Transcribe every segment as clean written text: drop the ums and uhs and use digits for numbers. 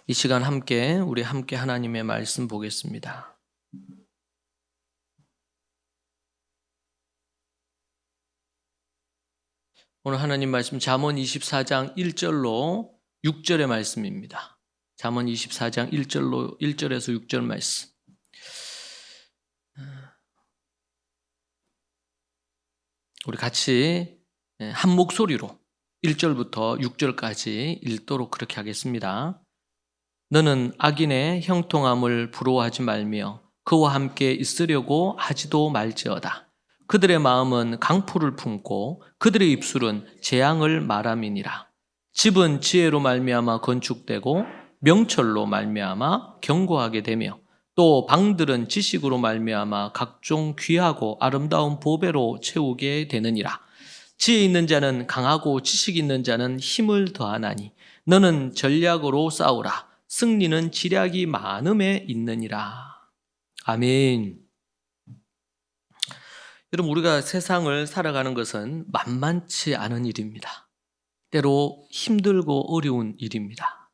이 시간 우리 함께 하나님의 말씀 보겠습니다. 오늘 하나님 말씀 잠언 24장 1절로 6절의 말씀입니다. 잠언 24장 1절에서 6절 말씀. 우리 같이 한 목소리로 1절부터 6절까지 읽도록 그렇게 하겠습니다. 너는 악인의 형통함을 부러워하지 말며 그와 함께 있으려고 하지도 말지어다. 그들의 마음은 강포를 품고 그들의 입술은 재앙을 말함이니라. 집은 지혜로 말미암아 건축되고 명철로 말미암아 견고하게 되며 또 방들은 지식으로 말미암아 각종 귀하고 아름다운 보배로 채우게 되느니라. 지혜 있는 자는 강하고 지식 있는 자는 힘을 더하나니 너는 전략으로 싸우라. 승리는 지략이 많음에 있느니라. 아멘. 여러분, 우리가 세상을 살아가는 것은 만만치 않은 일입니다. 때로 힘들고 어려운 일입니다.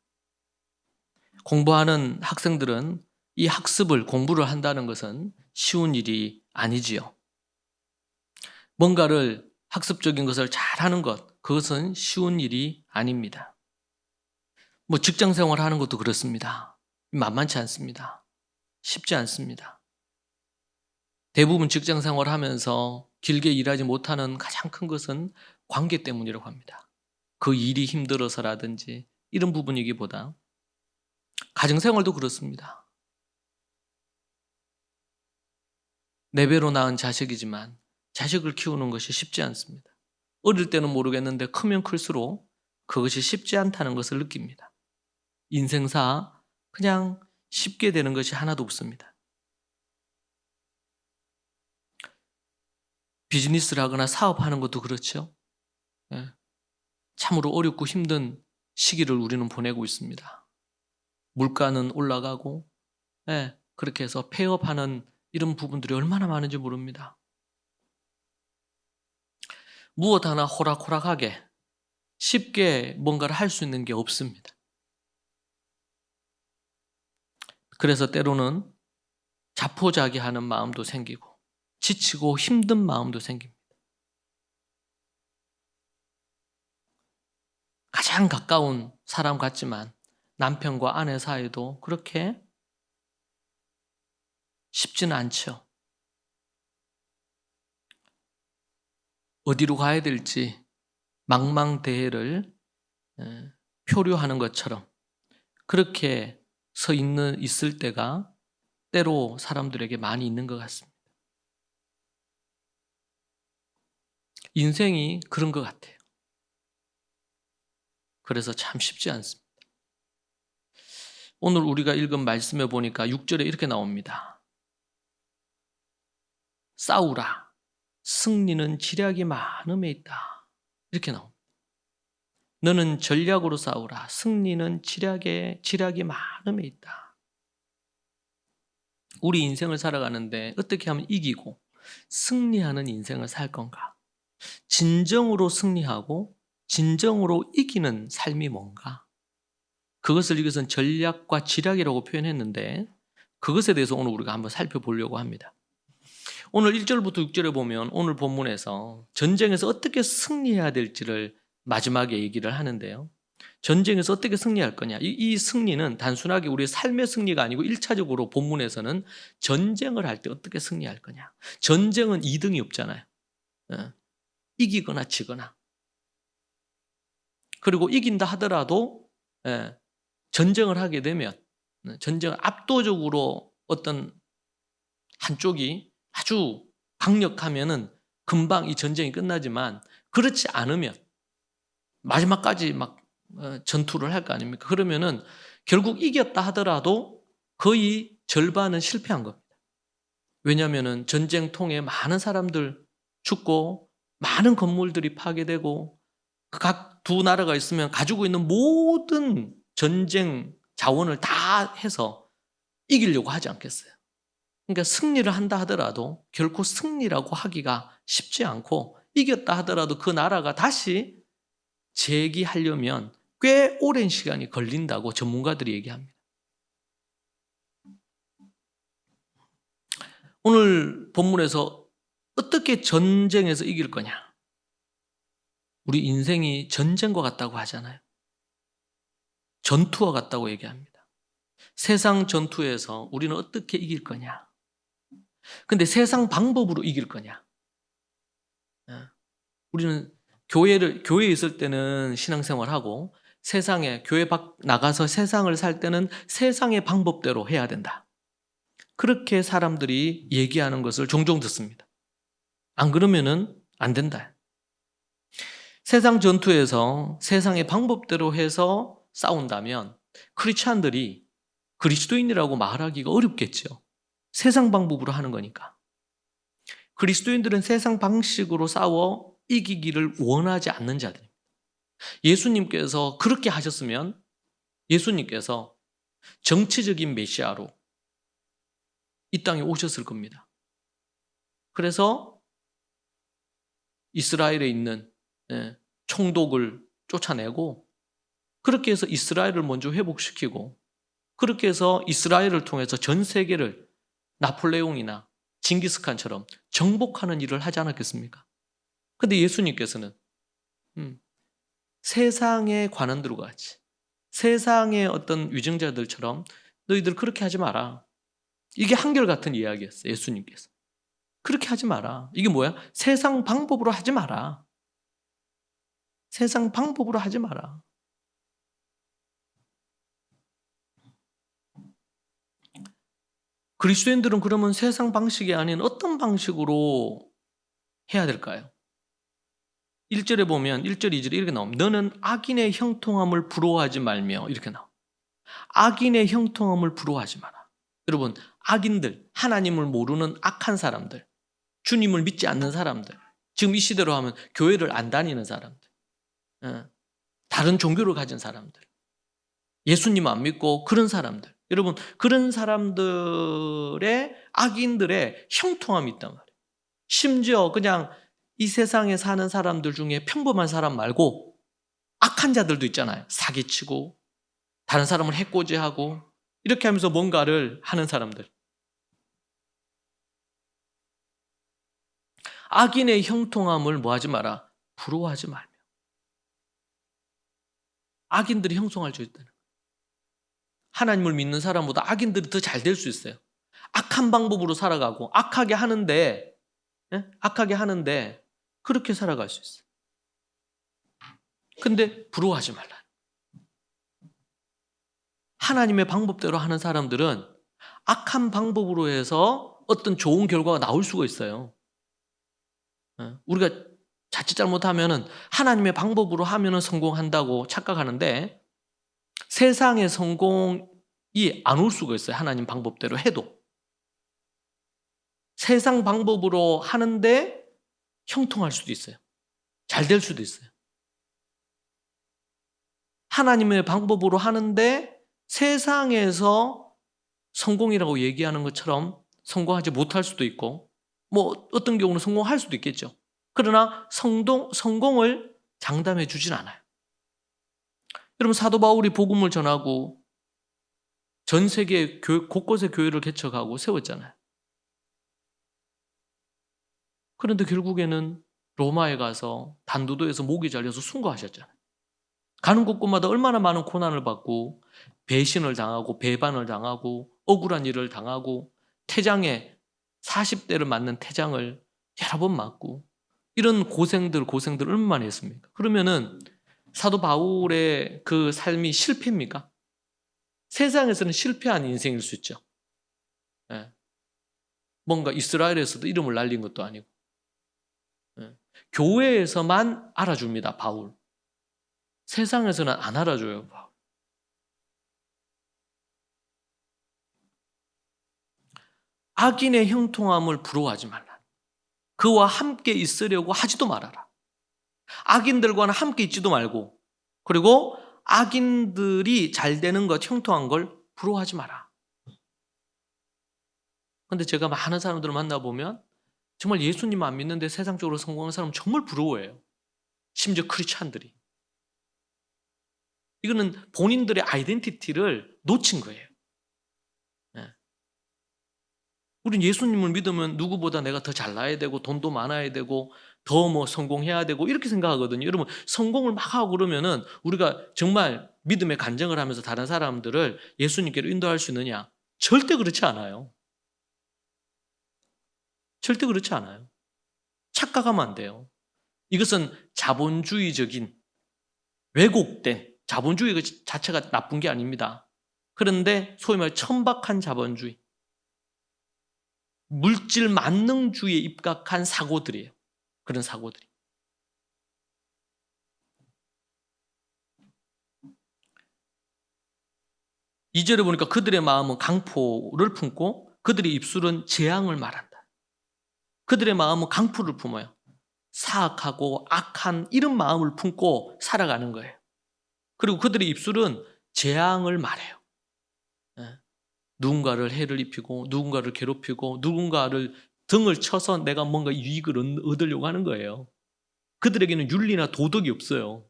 공부하는 학생들은 이 공부를 한다는 것은 쉬운 일이 아니지요. 뭔가를 학습적인 것을 잘하는 것, 그것은 쉬운 일이 아닙니다. 직장 생활하는 것도 그렇습니다. 만만치 않습니다. 쉽지 않습니다. 대부분 직장 생활하면서 길게 일하지 못하는 가장 큰 것은 관계 때문이라고 합니다. 그 일이 힘들어서라든지 이런 부분이기보다 가정 생활도 그렇습니다. 내 배로 낳은 자식이지만 자식을 키우는 것이 쉽지 않습니다. 어릴 때는 모르겠는데 크면 클수록 그것이 쉽지 않다는 것을 느낍니다. 인생사 그냥 쉽게 되는 것이 하나도 없습니다. 비즈니스를 하거나 사업하는 것도 그렇죠. 참으로 어렵고 힘든 시기를 우리는 보내고 있습니다. 물가는 올라가고 그렇게 해서 폐업하는 이런 부분들이 얼마나 많은지 모릅니다. 무엇 하나 호락호락하게 쉽게 뭔가를 할 수 있는 게 없습니다. 그래서 때로는 자포자기하는 마음도 생기고 지치고 힘든 마음도 생깁니다. 가장 가까운 사람 같지만 남편과 아내 사이도 그렇게 쉽지는 않죠. 어디로 가야 될지 망망대해를 표류하는 것처럼 그렇게 있을 때가 때로 사람들에게 많이 있는 것 같습니다. 인생이 그런 것 같아요. 그래서 참 쉽지 않습니다. 오늘 우리가 읽은 말씀에 보니까 6절에 이렇게 나옵니다. 싸우라. 승리는 지략이 많음에 있다. 이렇게 나옵니다. 너는 전략으로 싸우라. 승리는 지략이 많음에 있다. 우리 인생을 살아가는데 어떻게 하면 이기고 승리하는 인생을 살 건가? 진정으로 승리하고 진정으로 이기는 삶이 뭔가? 그것을 이것은 전략과 지략이라고 표현했는데 그것에 대해서 오늘 우리가 한번 살펴보려고 합니다. 오늘 1절부터 6절에 보면 오늘 본문에서 전쟁에서 어떻게 승리해야 될지를 마지막에 얘기를 하는데요. 전쟁에서 어떻게 승리할 거냐. 이 승리는 단순하게 우리의 삶의 승리가 아니고 1차적으로 본문에서는 전쟁을 할 때 어떻게 승리할 거냐. 전쟁은 2등이 없잖아요. 이기거나 지거나. 그리고 이긴다 하더라도 전쟁을 하게 되면 전쟁을 압도적으로 어떤 한쪽이 아주 강력하면은 금방 이 전쟁이 끝나지만 그렇지 않으면 마지막까지 막 전투를 할 거 아닙니까? 그러면은 결국 이겼다 하더라도 거의 절반은 실패한 겁니다. 왜냐하면은 전쟁통에 많은 사람들 죽고 많은 건물들이 파괴되고 각 두 나라가 있으면 가지고 있는 모든 전쟁 자원을 다 해서 이기려고 하지 않겠어요. 그러니까 승리를 한다 하더라도 결코 승리라고 하기가 쉽지 않고 이겼다 하더라도 그 나라가 다시 재기하려면 꽤 오랜 시간이 걸린다고 전문가들이 얘기합니다. 오늘 본문에서 어떻게 전쟁에서 이길 거냐? 우리 인생이 전쟁과 같다고 하잖아요. 전투와 같다고 얘기합니다. 세상 전투에서 우리는 어떻게 이길 거냐? 근데 세상 방법으로 이길 거냐? 우리는 교회에 있을 때는 신앙생활하고 세상에 교회 밖 나가서 세상을 살 때는 세상의 방법대로 해야 된다. 그렇게 사람들이 얘기하는 것을 종종 듣습니다. 안 그러면은 안 된다. 세상 전투에서 세상의 방법대로 해서 싸운다면 크리스찬들이 그리스도인이라고 말하기가 어렵겠죠. 세상 방법으로 하는 거니까. 그리스도인들은 세상 방식으로 싸워 이기기를 원하지 않는 자들입니다. 예수님께서 그렇게 하셨으면 예수님께서 정치적인 메시아로 이 땅에 오셨을 겁니다. 그래서 이스라엘에 있는 총독을 쫓아내고 그렇게 해서 이스라엘을 먼저 회복시키고 그렇게 해서 이스라엘을 통해서 전 세계를 나폴레옹이나 징기스칸처럼 정복하는 일을 하지 않았겠습니까? 근데 예수님께서는 세상의 관원들과 같이 세상의 어떤 위정자들처럼 너희들 그렇게 하지 마라. 이게 한결같은 이야기였어요. 예수님께서. 그렇게 하지 마라. 이게 뭐야? 세상 방법으로 하지 마라. 세상 방법으로 하지 마라. 그리스도인들은 그러면 세상 방식이 아닌 어떤 방식으로 해야 될까요? 1절에 보면 1절, 2절에 이렇게 나옵니다. 너는 악인의 형통함을 부러워하지 말며 이렇게 나옵니다. 악인의 형통함을 부러워하지 마라. 여러분, 악인들, 하나님을 모르는 악한 사람들, 주님을 믿지 않는 사람들, 지금 이 시대로 하면 교회를 안 다니는 사람들, 다른 종교를 가진 사람들, 예수님 안 믿고 그런 사람들, 여러분 그런 사람들의 악인들의 형통함이 있단 말이에요. 심지어 그냥 이 세상에 사는 사람들 중에 평범한 사람 말고 악한 자들도 있잖아요. 사기치고 다른 사람을 해코지하고 이렇게 하면서 뭔가를 하는 사람들. 악인의 형통함을 뭐하지 마라? 부러워하지 말며. 악인들이 형통할 수 있다는 거예요. 하나님을 믿는 사람보다 악인들이 더 잘 될 수 있어요. 악한 방법으로 살아가고 악하게 하는데 그렇게 살아갈 수 있어요. 근데 부러워하지 말라. 하나님의 방법대로 하는 사람들은 악한 방법으로 해서 어떤 좋은 결과가 나올 수가 있어요. 우리가 자칫 잘못하면은 하나님의 방법으로 하면은 성공한다고 착각하는데 세상의 성공이 안 올 수가 있어요. 하나님 방법대로 해도. 세상 방법으로 하는데 형통할 수도 있어요. 잘 될 수도 있어요. 하나님의 방법으로 하는데 세상에서 성공이라고 얘기하는 것처럼 성공하지 못할 수도 있고 뭐 어떤 경우는 성공할 수도 있겠죠. 그러나 성공을 장담해 주진 않아요. 여러분 사도 바울이 복음을 전하고 전 세계 곳곳에 교회를 개척하고 세웠잖아요. 그런데 결국에는 로마에 가서 단도도에서 목이 잘려서 순교하셨잖아요. 가는 곳곳마다 얼마나 많은 고난을 받고 배신을 당하고 배반을 당하고 억울한 일을 당하고 태장에 40대를 맞는 태장을 여러 번 맞고 이런 고생들 얼마나 했습니까? 그러면은 사도 바울의 그 삶이 실패입니까? 세상에서는 실패한 인생일 수 있죠. 뭔가 이스라엘에서도 이름을 날린 것도 아니고 교회에서만 알아줍니다. 바울. 세상에서는 안 알아줘요. 바울. 악인의 형통함을 부러워하지 말라. 그와 함께 있으려고 하지도 말아라. 악인들과는 함께 있지도 말고 그리고 악인들이 잘 되는 것, 형통한 걸 부러워하지 마라. 그런데 제가 많은 사람들을 만나보면 정말 예수님 안 믿는데 세상적으로 성공한 사람 정말 부러워해요. 심지어 크리스찬들이. 이거는 본인들의 아이덴티티를 놓친 거예요. 우린 예수님을 믿으면 누구보다 내가 더 잘나야 되고 돈도 많아야 되고 더 뭐 성공해야 되고 이렇게 생각하거든요. 여러분, 성공을 막 하고 그러면은 우리가 정말 믿음의 간증을 하면서 다른 사람들을 예수님께로 인도할 수 있느냐? 절대 그렇지 않아요. 절대 그렇지 않아요. 착각하면 안 돼요. 이것은 자본주의적인 왜곡된 자본주의 자체가 나쁜 게 아닙니다. 그런데 소위 말해 천박한 자본주의, 물질 만능주의에 입각한 사고들이에요. 그런 사고들이. 이 절에 보니까 그들의 마음은 강포를 품고 그들의 입술은 재앙을 말한다. 그들의 마음은 강포를 품어요. 사악하고 악한 이런 마음을 품고 살아가는 거예요. 그리고 그들의 입술은 재앙을 말해요. 누군가를 해를 입히고 누군가를 괴롭히고 누군가를 등을 쳐서 내가 뭔가 이익을 얻으려고 하는 거예요. 그들에게는 윤리나 도덕이 없어요.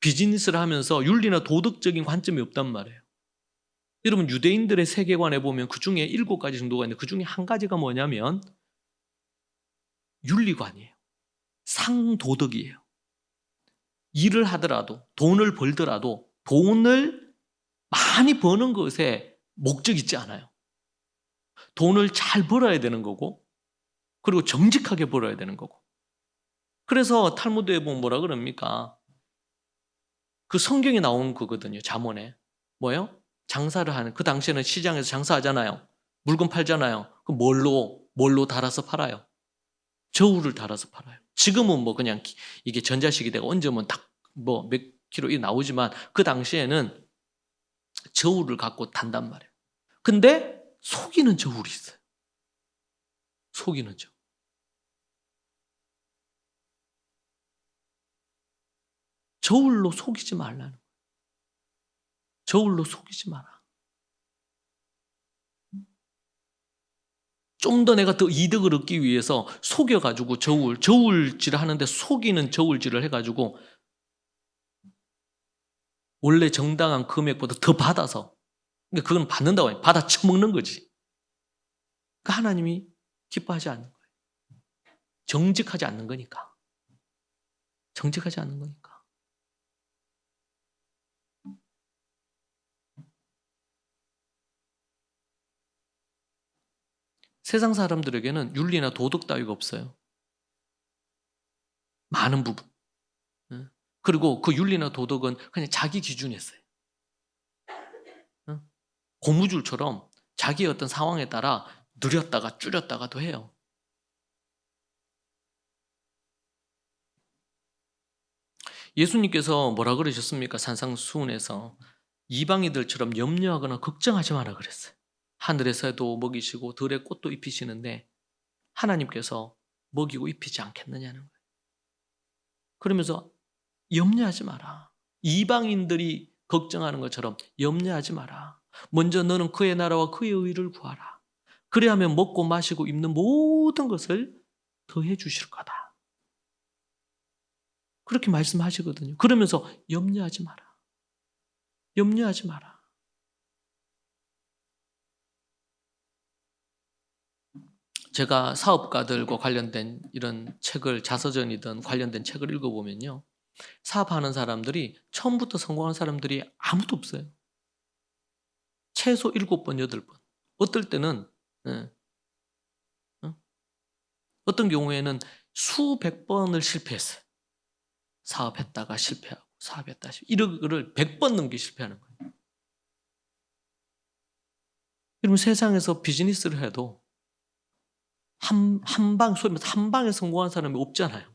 비즈니스를 하면서 윤리나 도덕적인 관점이 없단 말이에요. 여러분, 유대인들의 세계관에 보면 그 중에 7가지 정도가 있는데 그 중에 한 가지가 뭐냐면 윤리관이에요. 상도덕이에요. 일을 하더라도 돈을 벌더라도 돈을 많이 버는 것에 목적이 있지 않아요. 돈을 잘 벌어야 되는 거고 그리고 정직하게 벌어야 되는 거고. 그래서 탈무드에 보면 뭐라 그럽니까? 그 성경에 나온 거거든요. 잠언에. 뭐예요? 장사를 하는, 그 당시에는 시장에서 장사하잖아요. 물건 팔잖아요. 그 뭘로 달아서 팔아요? 저울을 달아서 팔아요. 지금은 뭐 그냥 이게 전자식이 되고 얹으면 딱 뭐 몇 킬로 이 나오지만 그 당시에는 저울을 갖고 단단 말이에요. 근데 속이는 저울이 있어요. 속이는 저울. 저울로 속이지 말라는 거예요. 저울로 속이지 마라. 좀 더 내가 더 이득을 얻기 위해서 속여가지고 저울질을 하는데 속이는 저울질을 해가지고 원래 정당한 금액보다 더 받아서, 그러니까 그건 받는다고 해요. 받아 처먹는 거지. 그러니까 하나님이 기뻐하지 않는 거예요. 정직하지 않는 거니까. 정직하지 않는 거니까. 세상 사람들에게는 윤리나 도덕 따위가 없어요. 많은 부분. 그리고 그 윤리나 도덕은 그냥 자기 기준에 있어요. 고무줄처럼 자기의 어떤 상황에 따라 늘렸다가 줄였다가도 해요. 예수님께서 뭐라 그러셨습니까? 산상수훈에서 이방인들처럼 염려하거나 걱정하지 마라 그랬어요. 하늘의 새도 먹이시고 들의 꽃도 입히시는데 하나님께서 먹이고 입히지 않겠느냐는 거예요. 그러면서 염려하지 마라. 이방인들이 걱정하는 것처럼 염려하지 마라. 먼저 너는 그의 나라와 그의 의를 구하라. 그래야면 먹고 마시고 입는 모든 것을 더해 주실 거다. 그렇게 말씀하시거든요. 그러면서 염려하지 마라. 염려하지 마라. 제가 사업가들과 관련된 이런 책을, 자서전이든 관련된 책을 읽어보면요. 사업하는 사람들이 처음부터 성공한 사람들이 아무도 없어요. 최소 7번, 8번. 어떨 때는 어떤 경우에는 수백 번을 실패했어요. 사업했다가 실패하고 사업했다가 이런 거를 100번 넘게 실패하는 거예요. 여러분, 세상에서 비즈니스를 해도 한 방에 성공한 사람이 없잖아요.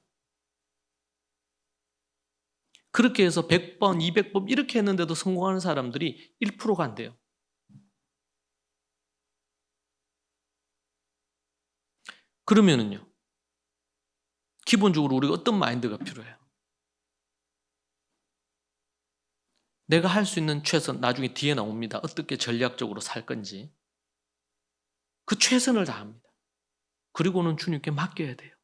그렇게 해서 100번, 200번 이렇게 했는데도 성공하는 사람들이 1%가 안 돼요. 그러면은요, 기본적으로 우리가 어떤 마인드가 필요해요? 내가 할 수 있는 최선, 나중에 뒤에 나옵니다. 어떻게 전략적으로 살 건지. 그 최선을 다합니다. 그리고는 주님께 맡겨야 돼요.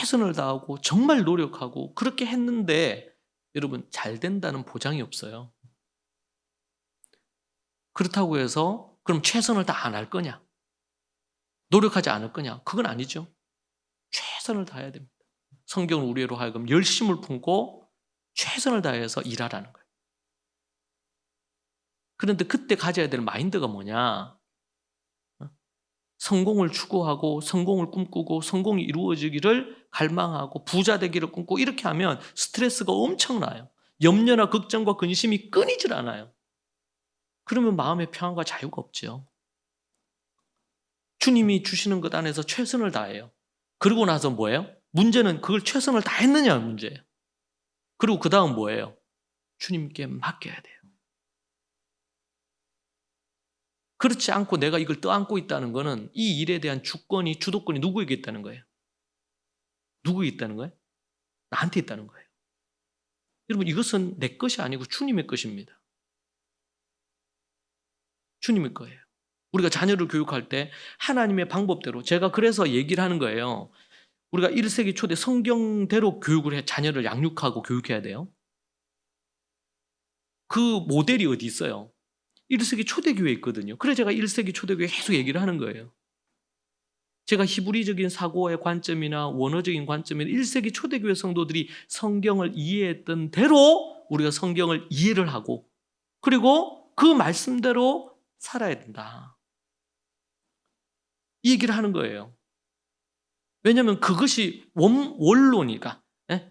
최선을 다하고 정말 노력하고 그렇게 했는데 여러분 잘 된다는 보장이 없어요. 그렇다고 해서 그럼 최선을 다 안 할 거냐? 노력하지 않을 거냐? 그건 아니죠. 최선을 다해야 됩니다. 성경은 우리로 하여금 열심을 품고 최선을 다해서 일하라는 거예요. 그런데 그때 가져야 될 마인드가 뭐냐? 성공을 추구하고 성공을 꿈꾸고 성공이 이루어지기를 갈망하고 부자 되기를 꿈꾸고 이렇게 하면 스트레스가 엄청나요. 염려나 걱정과 근심이 끊이질 않아요. 그러면 마음의 평안과 자유가 없죠. 주님이 주시는 것 안에서 최선을 다해요. 그러고 나서 뭐예요? 문제는 그걸 최선을 다했느냐가 문제예요. 그리고 그 다음 뭐예요? 주님께 맡겨야 돼요. 그렇지 않고 내가 이걸 떠안고 있다는 것은 이 일에 대한 주권이, 주도권이 누구에게 있다는 거예요? 누구에게 있다는 거예요? 나한테 있다는 거예요. 여러분 이것은 내 것이 아니고 주님의 것입니다. 주님의 거예요. 우리가 자녀를 교육할 때 하나님의 방법대로, 제가 그래서 얘기를 하는 거예요. 우리가 1세기 초대 성경대로 교육을 해, 자녀를 양육하고 교육해야 돼요. 그 모델이 어디 있어요? 1세기 초대교회에 있거든요. 그래서 제가 1세기 초대교회 계속 얘기를 하는 거예요. 제가 히브리적인 사고의 관점이나 원어적인 관점이나 1세기 초대교회 성도들이 성경을 이해했던 대로 우리가 성경을 이해를 하고 그리고 그 말씀대로 살아야 된다. 이 얘기를 하는 거예요. 왜냐하면 그것이 원로니까,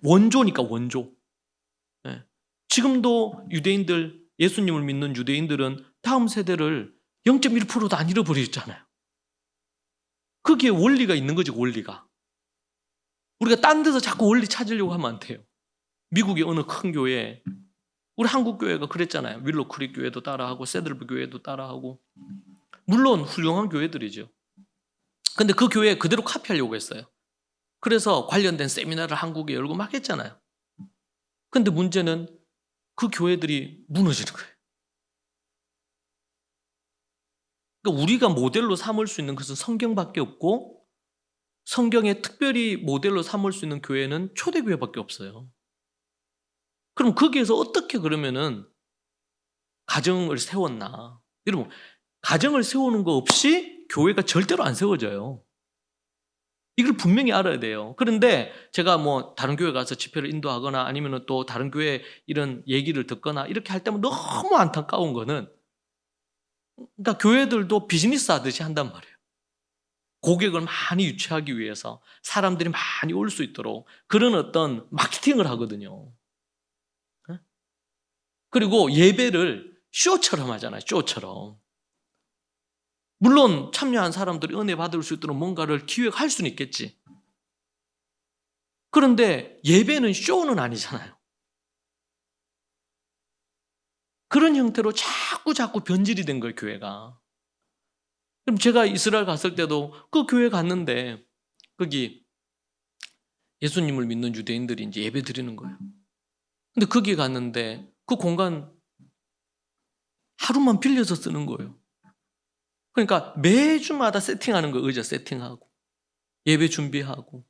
원조니까 원조. 지금도 유대인들, 예수님을 믿는 유대인들은 다음 세대를 0.1%도 안 잃어버렸잖아요. 거기에 원리가 있는 거지, 원리가. 우리가 딴 데서 자꾸 원리 찾으려고 하면 안 돼요. 미국의 어느 큰 교회, 우리 한국 교회가 그랬잖아요. 윌로 크릭 교회도 따라하고 세들브 교회도 따라하고. 물론 훌륭한 교회들이죠. 근데 그 교회 그대로 카피하려고 했어요. 그래서 관련된 세미나를 한국에 열고 막 했잖아요. 근데 문제는 그 교회들이 무너지는 거예요. 그러니까 우리가 모델로 삼을 수 있는 것은 성경밖에 없고 성경에 특별히 모델로 삼을 수 있는 교회는 초대교회밖에 없어요. 그럼 거기에서 어떻게 그러면은 가정을 세웠나? 여러분, 가정을 세우는 거 없이 교회가 절대로 안 세워져요. 이걸 분명히 알아야 돼요. 그런데 제가 뭐 다른 교회 가서 집회를 인도하거나 아니면 또 다른 교회 이런 얘기를 듣거나 이렇게 할 때면 너무 안타까운 거는 그러니까 교회들도 비즈니스 하듯이 한단 말이에요. 고객을 많이 유치하기 위해서 사람들이 많이 올 수 있도록 그런 어떤 마케팅을 하거든요. 그리고 예배를 쇼처럼 하잖아요. 쇼처럼. 물론 참여한 사람들이 은혜 받을 수 있도록 뭔가를 기획할 수는 있겠지. 그런데 예배는 쇼는 아니잖아요. 그런 형태로 자꾸 변질이 된 거예요, 교회가. 그럼 제가 이스라엘 갔을 때도 그 교회 갔는데 거기 예수님을 믿는 유대인들이 이제 예배 드리는 거예요. 근데 거기 갔는데 그 공간 하루만 빌려서 쓰는 거예요. 그러니까 매주마다 세팅하는 거예요. 의자 세팅하고 예배 준비하고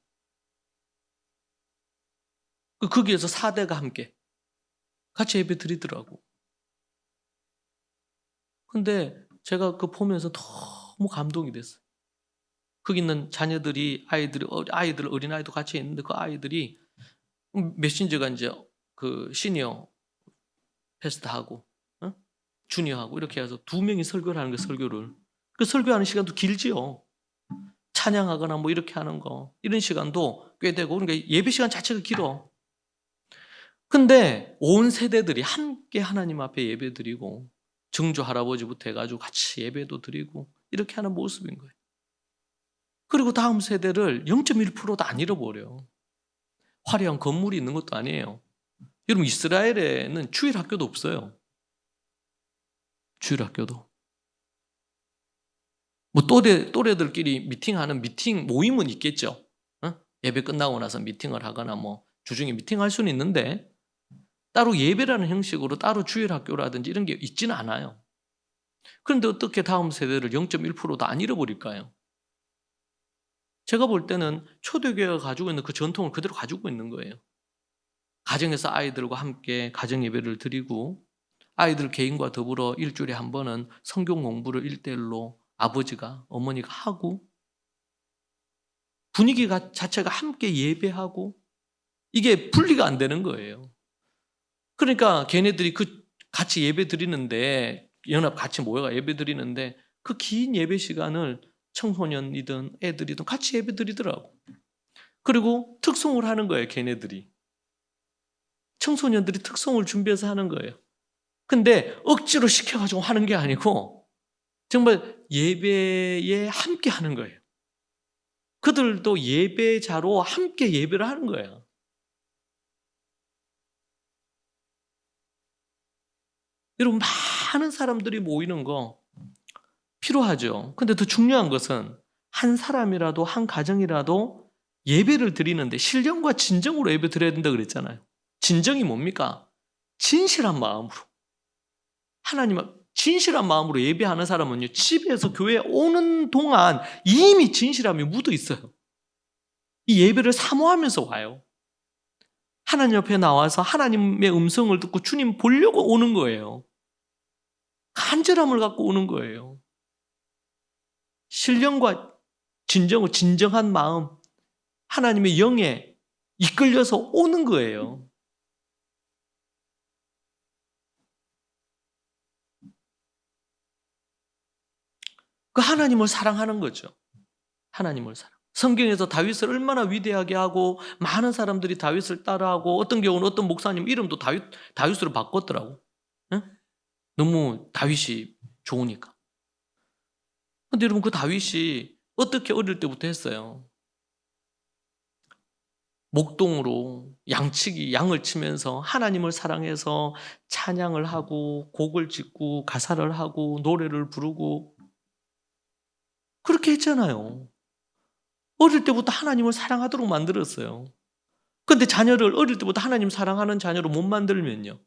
거기에서 4대가 함께 같이 예배 드리더라고. 근데 제가 그 보면서 너무 감동이 됐어요. 거기 있는 자녀들이 아이들 어린아이도 같이 있는데 그 아이들이 메신저가 이제 그 시니어 패스트하고 주니어하고 이렇게 해서 2명이 설교를 하는 거예요. 설교를. 그 설교하는 시간도 길지요. 찬양하거나 뭐 이렇게 하는 거 이런 시간도 꽤 되고 그러니까 예배 시간 자체가 길어. 근데 온 세대들이 함께 하나님 앞에 예배 드리고 증조 할아버지부터 해가지고 같이 예배도 드리고 이렇게 하는 모습인 거예요. 그리고 다음 세대를 0.1%도 안 잃어버려요. 화려한 건물이 있는 것도 아니에요. 여러분 이스라엘에는 주일 학교도 없어요. 주일 학교도. 뭐 또래들끼리 미팅하는 미팅 모임은 있겠죠. 예배 끝나고 나서 미팅을 하거나 뭐 주중에 미팅할 수는 있는데 따로 예배라는 형식으로 따로 주일 학교라든지 이런 게 있지는 않아요. 그런데 어떻게 다음 세대를 0.1%도 안 잃어버릴까요? 제가 볼 때는 초대교회가 가지고 있는 그 전통을 그대로 가지고 있는 거예요. 가정에서 아이들과 함께 가정 예배를 드리고 아이들 개인과 더불어 일주일에 한 번은 성경 공부를 1대1로 아버지가 어머니가 하고 분위기가 자체가 함께 예배하고 이게 분리가 안 되는 거예요. 그러니까 걔네들이 그 같이 예배 드리는데 연합 같이 모여가 예배 드리는데 그 긴 예배 시간을 청소년이든 애들이든 같이 예배 드리더라고. 그리고 특송을 하는 거예요, 걔네들이. 청소년들이 특송을 준비해서 하는 거예요. 근데 억지로 시켜가지고 하는 게 아니고 정말 예배에 함께 하는 거예요. 그들도 예배자로 함께 예배를 하는 거예요. 여러분, 많은 사람들이 모이는 거 필요하죠. 근데 더 중요한 것은 한 사람이라도 한 가정이라도 예배를 드리는데 신령과 진정으로 예배 드려야 된다 그랬잖아요. 진정이 뭡니까? 진실한 마음으로. 하나님 진실한 마음으로 예배하는 사람은요, 집에서 교회에 오는 동안 이미 진실함이 묻어 있어요. 이 예배를 사모하면서 와요. 하나님 옆에 나와서 하나님의 음성을 듣고 주님 보려고 오는 거예요. 간절함을 갖고 오는 거예요. 신령과 진정한 마음, 하나님의 영에 이끌려서 오는 거예요. 그 하나님을 사랑하는 거죠. 하나님을 사랑. 성경에서 다윗을 얼마나 위대하게 하고 많은 사람들이 다윗을 따라하고 어떤 경우는 어떤 목사님 이름도 다윗으로 바꿨더라고. 응? 너무 다윗이 좋으니까. 근데 여러분, 그 다윗이 어떻게 어릴 때부터 했어요? 목동으로 양을 치면서 하나님을 사랑해서 찬양을 하고 곡을 짓고 가사를 하고 노래를 부르고 그렇게 했잖아요. 어릴 때부터 하나님을 사랑하도록 만들었어요. 근데 자녀를 어릴 때부터 하나님 사랑하는 자녀로 못 만들면요,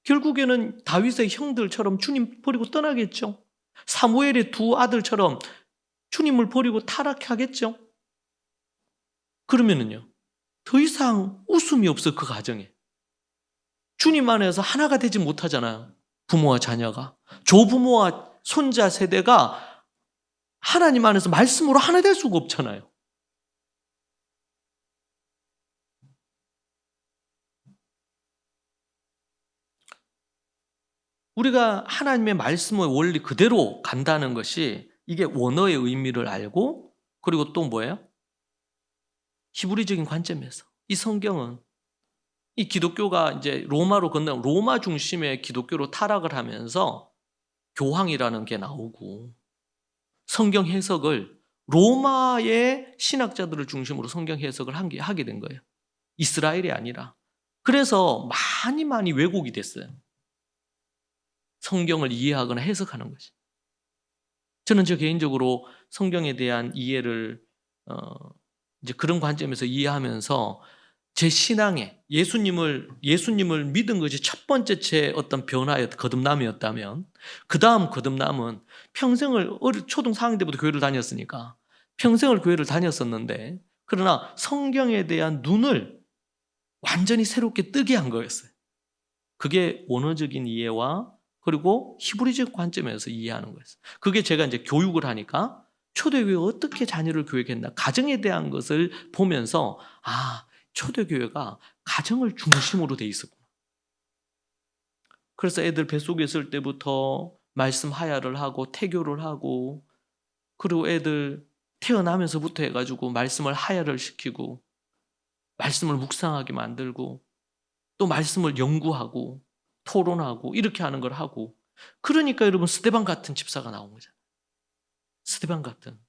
결국에는 다윗의 형들처럼 주님 버리고 떠나겠죠. 사무엘의 두 아들처럼 주님을 버리고 타락하겠죠. 그러면은요, 더 이상 웃음이 없어, 그 가정에. 주님 안에서 하나가 되지 못하잖아요. 부모와 자녀가. 조부모와 손자 세대가 하나님 안에서 말씀으로 하나 될 수가 없잖아요. 우리가 하나님의 말씀의 원리 그대로 간다는 것이 이게 원어의 의미를 알고 그리고 또 뭐예요? 히브리적인 관점에서 이 성경은 이 기독교가 이제 로마로 건너면 로마 중심의 기독교로 타락을 하면서 교황이라는 게 나오고 성경 해석을 로마의 신학자들을 중심으로 성경 해석을 하게 된 거예요. 이스라엘이 아니라. 그래서 많이 왜곡이 됐어요. 성경을 이해하거나 해석하는 것이. 저는 저 개인적으로 성경에 대한 이해를 이제 그런 관점에서 이해하면서 제 신앙에 예수님을 믿은 것이 첫 번째 제 어떤 거듭남이었다면 그 다음 거듭남은 평생을 초등 4학년 때부터 교회를 다녔으니까 평생을 교회를 다녔었는데 그러나 성경에 대한 눈을 완전히 새롭게 뜨게 한 거였어요. 그게 원어적인 이해와 그리고 히브리적 관점에서 이해하는 거였어요. 그게 제가 이제 교육을 하니까 초대교회가 어떻게 자녀를 교육했나 가정에 대한 것을 보면서 초대교회가 가정을 중심으로 돼 있었구나. 그래서 애들 뱃속에 있을 때부터 말씀 하야를 하고 태교를 하고 그리고 애들 태어나면서부터 해가지고 말씀을 하야를 시키고 말씀을 묵상하게 만들고 또 말씀을 연구하고 토론하고 이렇게 하는 걸 하고 그러니까 여러분 스데반 같은 집사가 나온 거잖아요. 스데반 같은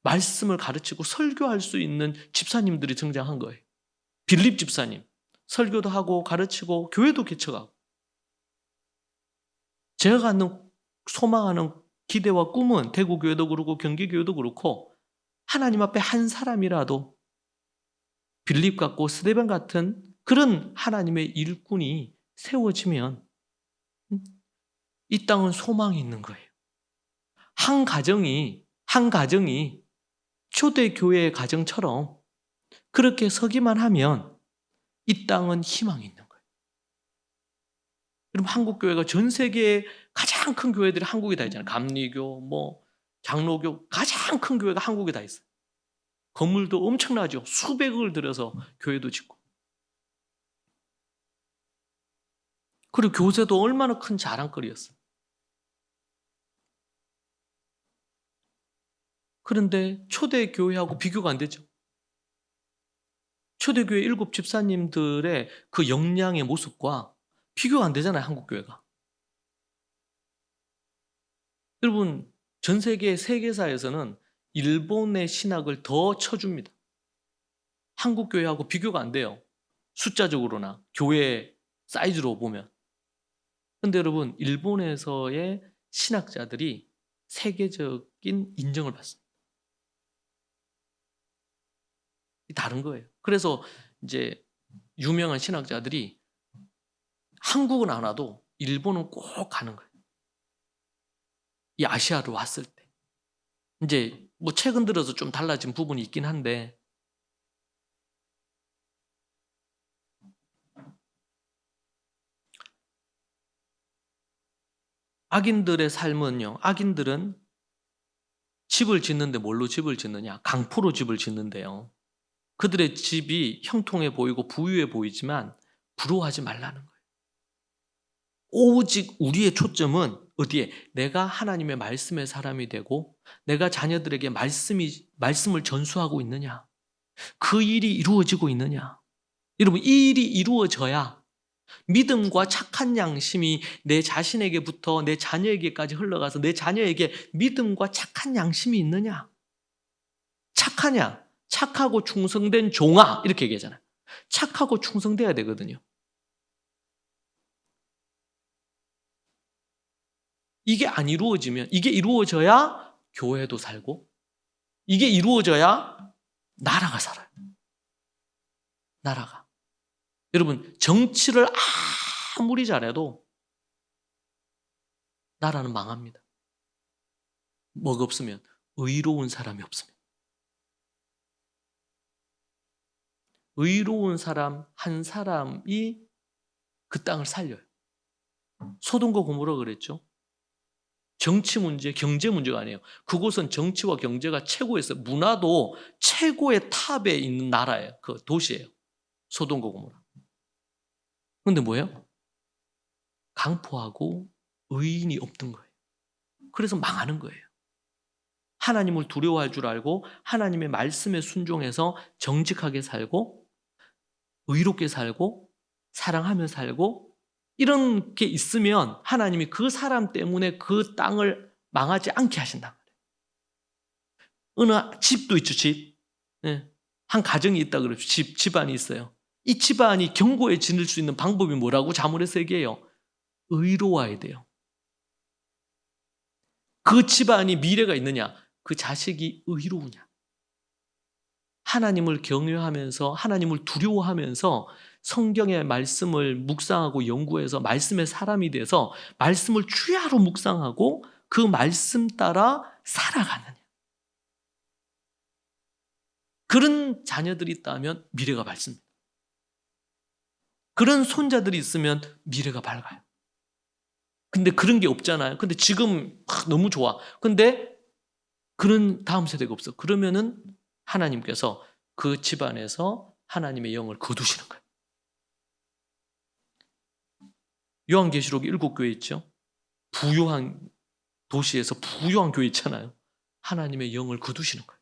말씀을 가르치고 설교할 수 있는 집사님들이 등장한 거예요. 빌립 집사님 설교도 하고 가르치고 교회도 개척하고 제가 갖는 소망하는 기대와 꿈은 대구교회도 그렇고 경기교회도 그렇고 하나님 앞에 한 사람이라도 빌립 같고 스데반 같은 그런 하나님의 일꾼이 세워지면 이 땅은 소망이 있는 거예요. 한 가정이 한 가정이 초대교회의 가정처럼 그렇게 서기만 하면 이 땅은 희망이 있는 거예요. 여러분, 한국교회가 전 세계에 가장 큰 교회들이 한국에 다 있잖아요. 감리교, 장로교, 가장 큰 교회가 한국에 다 있어요. 건물도 엄청나죠. 수백억을 들여서 교회도 짓고. 그리고 교세도 얼마나 큰 자랑거리였어요. 그런데 초대교회하고 비교가 안 되죠. 초대교회 7 집사님들의 그 역량의 모습과 비교가 안 되잖아요, 한국교회가. 여러분, 전 세계 세계사에서는 일본의 신학을 더 쳐줍니다. 한국교회하고 비교가 안 돼요. 숫자적으로나 교회 사이즈로 보면. 근데 여러분, 일본에서의 신학자들이 세계적인 인정을 받습니다. 다른 거예요. 그래서 이제 유명한 신학자들이 한국은 안 와도 일본은 꼭 가는 거예요. 이 아시아로 왔을 때. 이제 최근 들어서 좀 달라진 부분이 있긴 한데, 악인들의 삶은요, 악인들은 집을 짓는데 뭘로 집을 짓느냐? 강포로 집을 짓는데요. 그들의 집이 형통해 보이고 부유해 보이지만 부러워하지 말라는 거예요. 오직 우리의 초점은 어디에? 내가 하나님의 말씀의 사람이 되고 내가 자녀들에게 말씀을 전수하고 있느냐? 그 일이 이루어지고 있느냐? 여러분, 이 일이 이루어져야 믿음과 착한 양심이 내 자신에게부터 내 자녀에게까지 흘러가서 내 자녀에게 믿음과 착한 양심이 있느냐? 착하냐? 착하고 충성된 종아, 이렇게 얘기하잖아요. 착하고 충성돼야 되거든요. 이게 안 이루어지면, 이게 이루어져야 교회도 살고, 이게 이루어져야 나라가 살아요. 나라가. 여러분, 정치를 아무리 잘해도 나라는 망합니다. 뭐가 없으면? 의로운 사람이 없습니다. 의로운 사람 한 사람이 그 땅을 살려요. 소돔과 고모라 그랬죠. 정치 문제, 경제 문제가 아니에요. 그곳은 정치와 경제가 최고였어요. 문화도 최고의 탑에 있는 나라예요. 그 도시예요. 소돔과 고모라. 그런데 뭐예요? 강포하고 의인이 없던 거예요. 그래서 망하는 거예요. 하나님을 두려워할 줄 알고 하나님의 말씀에 순종해서 정직하게 살고 의롭게 살고 사랑하며 살고 이런 게 있으면 하나님이 그 사람 때문에 그 땅을 망하지 않게 하신단 말이에요. 어느 집도 있죠, 집. 네. 한 가정이 있다 그러죠. 집안이 있어요. 이 집안이 견고해 지낼 수 있는 방법이 뭐라고 자문에서 얘기해요? 의로워야 돼요. 그 집안이 미래가 있느냐? 그 자식이 의로우냐? 하나님을 경외하면서 하나님을 두려워하면서 성경의 말씀을 묵상하고 연구해서 말씀의 사람이 돼서 말씀을 주야로 묵상하고 그 말씀 따라 살아가느냐? 그런 자녀들이 있다면 미래가 밝습니다. 그런 손자들이 있으면 미래가 밝아요. 근데 그런 게 없잖아요. 근데 지금 너무 좋아. 근데 그런 다음 세대가 없어. 그러면은 하나님께서 그 집안에서 하나님의 영을 거두시는 거예요. 요한계시록 7교회 있죠. 부유한 도시에서 부유한 교회 있잖아요. 하나님의 영을 거두시는 거예요.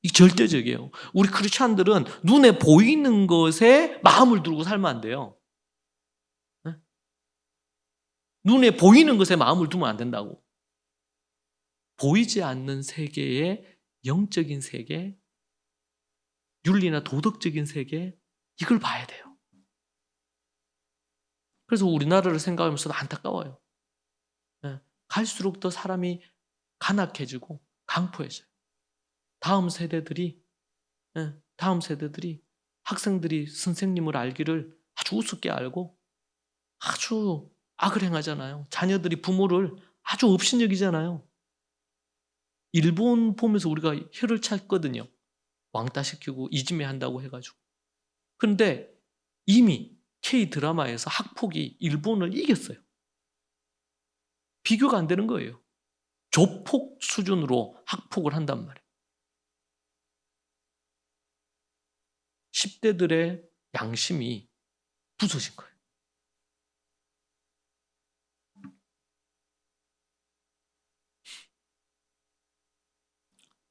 이 절대적이에요. 우리 크리스찬들은 눈에 보이는 것에 마음을 두고 살면 안 돼요. 네? 눈에 보이는 것에 마음을 두면 안 된다고. 보이지 않는 세계의 영적인 세계, 윤리나 도덕적인 세계, 이걸 봐야 돼요. 그래서 우리나라를 생각하면서도 안타까워요. 네. 갈수록 더 사람이 간악해지고 강포해져요. 다음 세대들이 학생들이 선생님을 알기를 아주 우습게 알고 아주 악을 행하잖아요. 자녀들이 부모를 아주 업신여기잖아요. 일본 보면서 우리가 혀를 찼거든요. 왕따시키고 이지메 한다고 해가지고. 그런데 이미 K-드라마에서 학폭이 일본을 이겼어요. 비교가 안 되는 거예요. 조폭 수준으로 학폭을 한단 말이에요. 10대들의 양심이 부서진 거예요.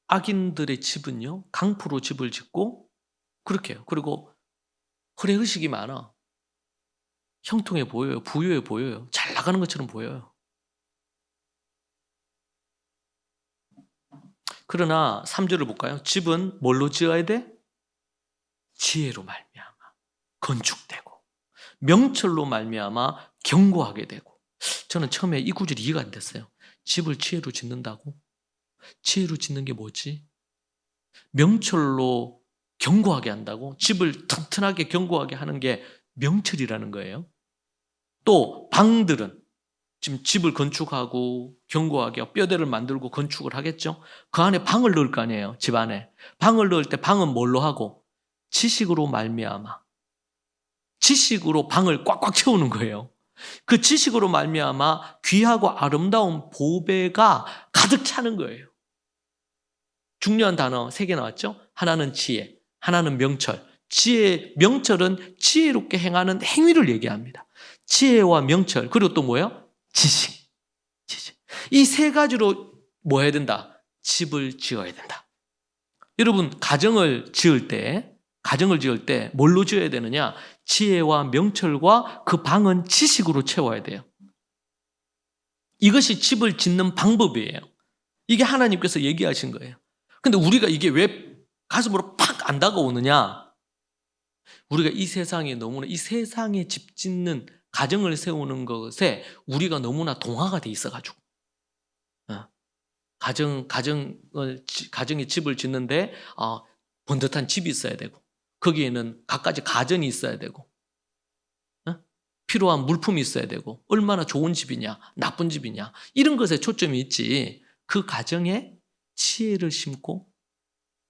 악인들의 집은요, 강포로 집을 짓고 그렇게 해요. 그리고 허례의식이 많아. 형통해 보여요. 부유해 보여요. 잘 나가는 것처럼 보여요. 그러나 3절을 볼까요? 집은 뭘로 지어야 돼? 지혜로 말미암아 건축되고 명철로 말미암아 견고하게 되고. 저는 처음에 이 구절이 이해가 안 됐어요. 집을 지혜로 짓는다고? 지혜로 짓는 게 뭐지? 명철로 견고하게 한다고? 집을 튼튼하게 견고하게 하는 게 명철이라는 거예요. 또 방들은 지금 집을 건축하고 견고하게 뼈대를 만들고 건축을 하겠죠. 그 안에 방을 넣을 거 아니에요. 집 안에. 방을 넣을 때 방은 뭘로 하고? 지식으로 말미암아. 지식으로 방을 꽉꽉 채우는 거예요. 그 지식으로 말미암아 귀하고 아름다운 보배가 가득 차는 거예요. 중요한 단어 3개 나왔죠. 하나는 지혜, 하나는 명철. 지혜, 명철은 지혜롭게 행하는 행위를 얘기합니다. 지혜와 명철, 그리고 또 뭐예요? 지식. 이 3가지로 뭐 해야 된다? 집을 지어야 된다. 여러분, 가정을 지을 때 뭘로 지어야 되느냐? 지혜와 명철과 그 방은 지식으로 채워야 돼요. 이것이 집을 짓는 방법이에요. 이게 하나님께서 얘기하신 거예요. 근데 우리가 이게 왜 가슴으로 팍 안 다가오느냐? 우리가 이 세상에 너무나, 이 세상에 집 짓는, 가정을 세우는 것에 우리가 너무나 동화가 돼 있어가지고. 가정의 집을 짓는데 번듯한 집이 있어야 되고, 거기에는 갖가지 가전이 있어야 되고, 필요한 물품이 있어야 되고, 얼마나 좋은 집이냐, 나쁜 집이냐, 이런 것에 초점이 있지. 그 가정에 지혜를 심고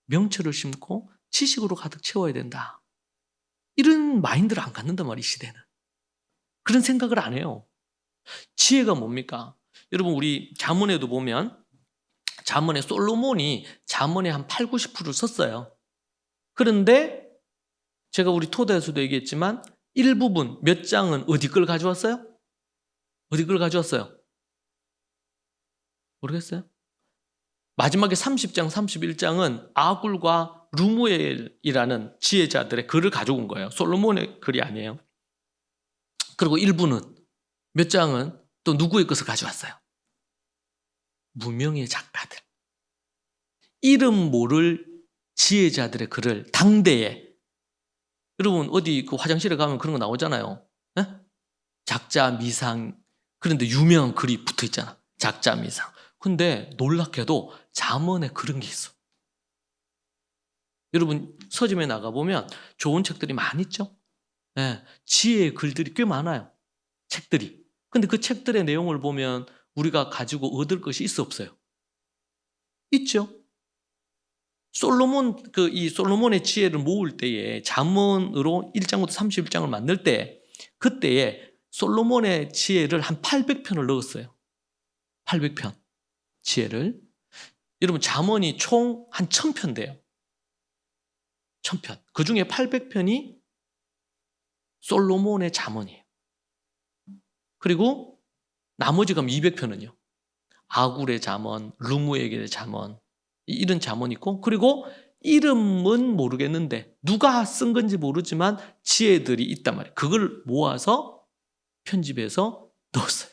명철을 심고 지식으로 가득 채워야 된다. 이런 마인드를 안 갖는단 말이에요, 시대는. 그런 생각을 안 해요. 지혜가 뭡니까? 여러분, 우리 잠언에도 보면 잠언에 솔로몬이 잠언에 한 8, 90%를 썼어요. 그런데 제가 우리 토대에서도 얘기했지만 일부분, 몇 장은 어디 걸 가져왔어요? 어디 걸 가져왔어요? 모르겠어요? 마지막에 30장, 31장은 아굴과 루무엘이라는 지혜자들의 글을 가져온 거예요. 솔로몬의 글이 아니에요. 그리고 일부는, 몇 장은 또 누구의 것을 가져왔어요? 무명의 작가들. 이름 모를 지혜자들의 글을 당대에, 여러분 어디 그 화장실에 가면 그런 거 나오잖아요. 에? 작자, 미상. 그런데 유명한 글이 붙어 있잖아. 작자, 미상. 근데 놀랍게도 잠언에 그런 게 있어. 여러분 서점에 나가보면 좋은 책들이 많이 있죠. 네, 지혜의 글들이 꽤 많아요. 책들이. 근데 그 책들의 내용을 보면 우리가 가지고 얻을 것이 있어 없어요? 있죠. 이 솔로몬의 지혜를 모을 때에 잠언으로 1장부터 31장을 만들 때, 그때에 솔로몬의 지혜를 한 800편을 넣었어요. 800편. 지혜를. 여러분 잠언이 총 한 1000편 돼요. 1000편. 그 중에 800편이 솔로몬의 잠언이에요. 그리고 나머지가 200편은요. 아굴의 잠언, 루무에게의 잠언, 이런 잠언이 있고, 그리고 이름은 모르겠는데 누가 쓴 건지 모르지만 지혜들이 있단 말이에요. 그걸 모아서 편집해서 넣었어요.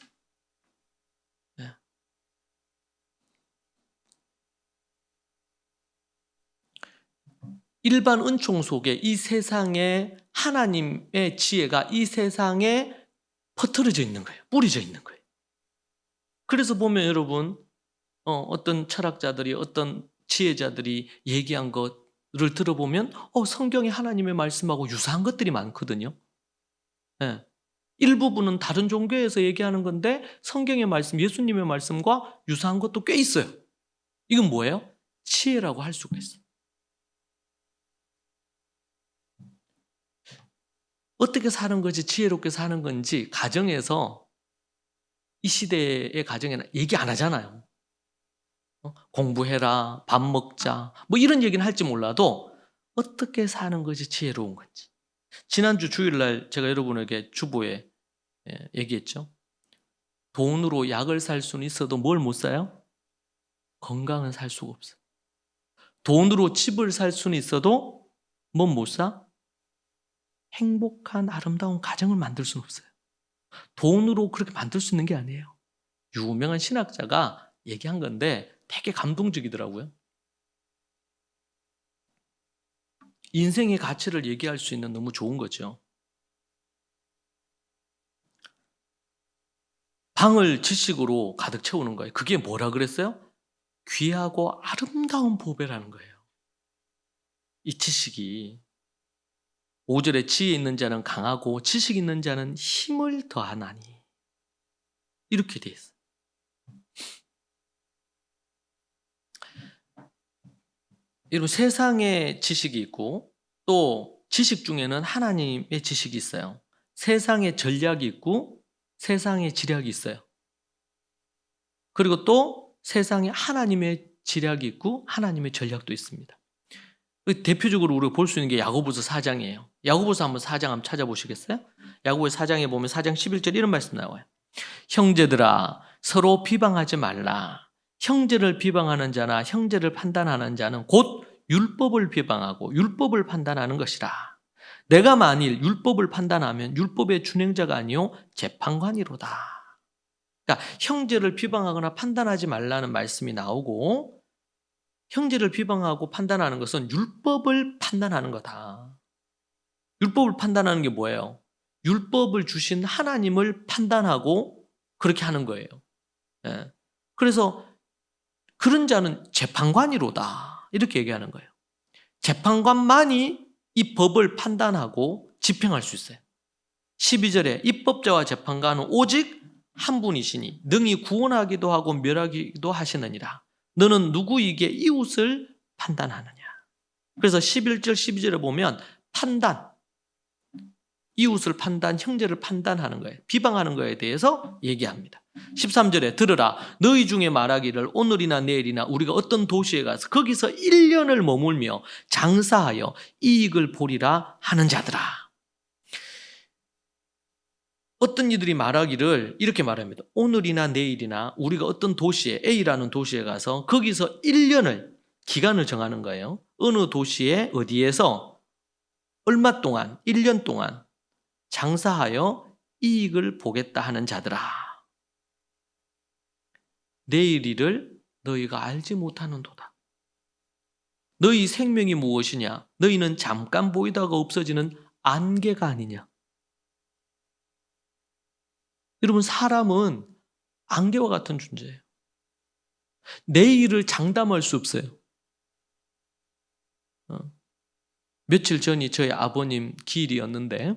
일반 은총 속에 이 세상에 하나님의 지혜가 이 세상에 퍼뜨려져 있는 거예요. 뿌려져 있는 거예요. 그래서 보면 여러분 어떤 철학자들이, 어떤 지혜자들이 얘기한 것을 들어보면 성경에 하나님의 말씀하고 유사한 것들이 많거든요. 네. 일부분은 다른 종교에서 얘기하는 건데 성경의 말씀, 예수님의 말씀과 유사한 것도 꽤 있어요. 이건 뭐예요? 지혜라고 할 수가 있어요. 어떻게 사는 것이 지혜롭게 사는 건지 가정에서 이 시대의 가정에는 얘기 안 하잖아요. 공부해라, 밥 먹자, 뭐 이런 얘기는 할지 몰라도 어떻게 사는 것이 지혜로운 건지. 지난주 주일날 제가 여러분에게 주보에 얘기했죠. 돈으로 약을 살 수는 있어도 뭘 못 사요? 건강은 살 수가 없어요. 돈으로 집을 살 수는 있어도 뭔 못 사? 행복한 아름다운 가정을 만들 수는 없어요. 돈으로 그렇게 만들 수 있는 게 아니에요. 유명한 신학자가 얘기한 건데 되게 감동적이더라고요. 인생의 가치를 얘기할 수 있는 너무 좋은 거죠. 방을 지식으로 가득 채우는 거예요. 그게 뭐라 그랬어요? 귀하고 아름다운 보배라는 거예요. 이 지식이 5절에 지혜 있는 자는 강하고 지식 있는 자는 힘을 더하나니 이렇게 돼 있어요. 여러분 세상의 지식이 있고 또 지식 중에는 하나님의 지식이 있어요. 세상의 전략이 있고 세상의 지략이 있어요. 그리고 또 세상에 하나님의 지략이 있고 하나님의 전략도 있습니다. 대표적으로 우리가 볼 수 있는 게 야고보서 4장이에요. 야고보서 한번 4장 한번 찾아보시겠어요? 야고보서 4장에 보면 4장 11절 이런 말씀 나와요. 형제들아 서로 비방하지 말라. 형제를 비방하는 자나 형제를 판단하는 자는 곧 율법을 비방하고 율법을 판단하는 것이라. 내가 만일 율법을 판단하면 율법의 준행자가 아니요 재판관이로다. 그러니까 형제를 비방하거나 판단하지 말라는 말씀이 나오고 형제를 비방하고 판단하는 것은 율법을 판단하는 거다. 율법을 판단하는 게 뭐예요? 율법을 주신 하나님을 판단하고 그렇게 하는 거예요. 예. 그래서 그런 자는 재판관이로다. 이렇게 얘기하는 거예요. 재판관만이 이 법을 판단하고 집행할 수 있어요. 12절에 입법자와 재판관은 오직 한 분이시니 능히 구원하기도 하고 멸하기도 하시느니라. 너는 누구에게 이웃을 판단하느냐. 그래서 11절 12절에 보면 판단, 이웃을 판단, 형제를 판단하는 거예요. 비방하는 거에 대해서 얘기합니다. 13절에 들으라 너희 중에 말하기를 오늘이나 내일이나 우리가 어떤 도시에 가서 거기서 1년을 머물며 장사하여 이익을 보리라 하는 자들아. 어떤 이들이 말하기를 이렇게 말합니다. 오늘이나 내일이나 우리가 어떤 도시에 A라는 도시에 가서 거기서 1년을 기간을 정하는 거예요. 어느 도시에 어디에서 얼마 동안 1년 동안 장사하여 이익을 보겠다 하는 자들아. 내일 일을 너희가 알지 못하는도다. 너희 생명이 무엇이냐? 너희는 잠깐 보이다가 없어지는 안개가 아니냐? 여러분 사람은 안개와 같은 존재예요. 내일을 장담할 수 없어요. 며칠 전이 저희 아버님 기일이었는데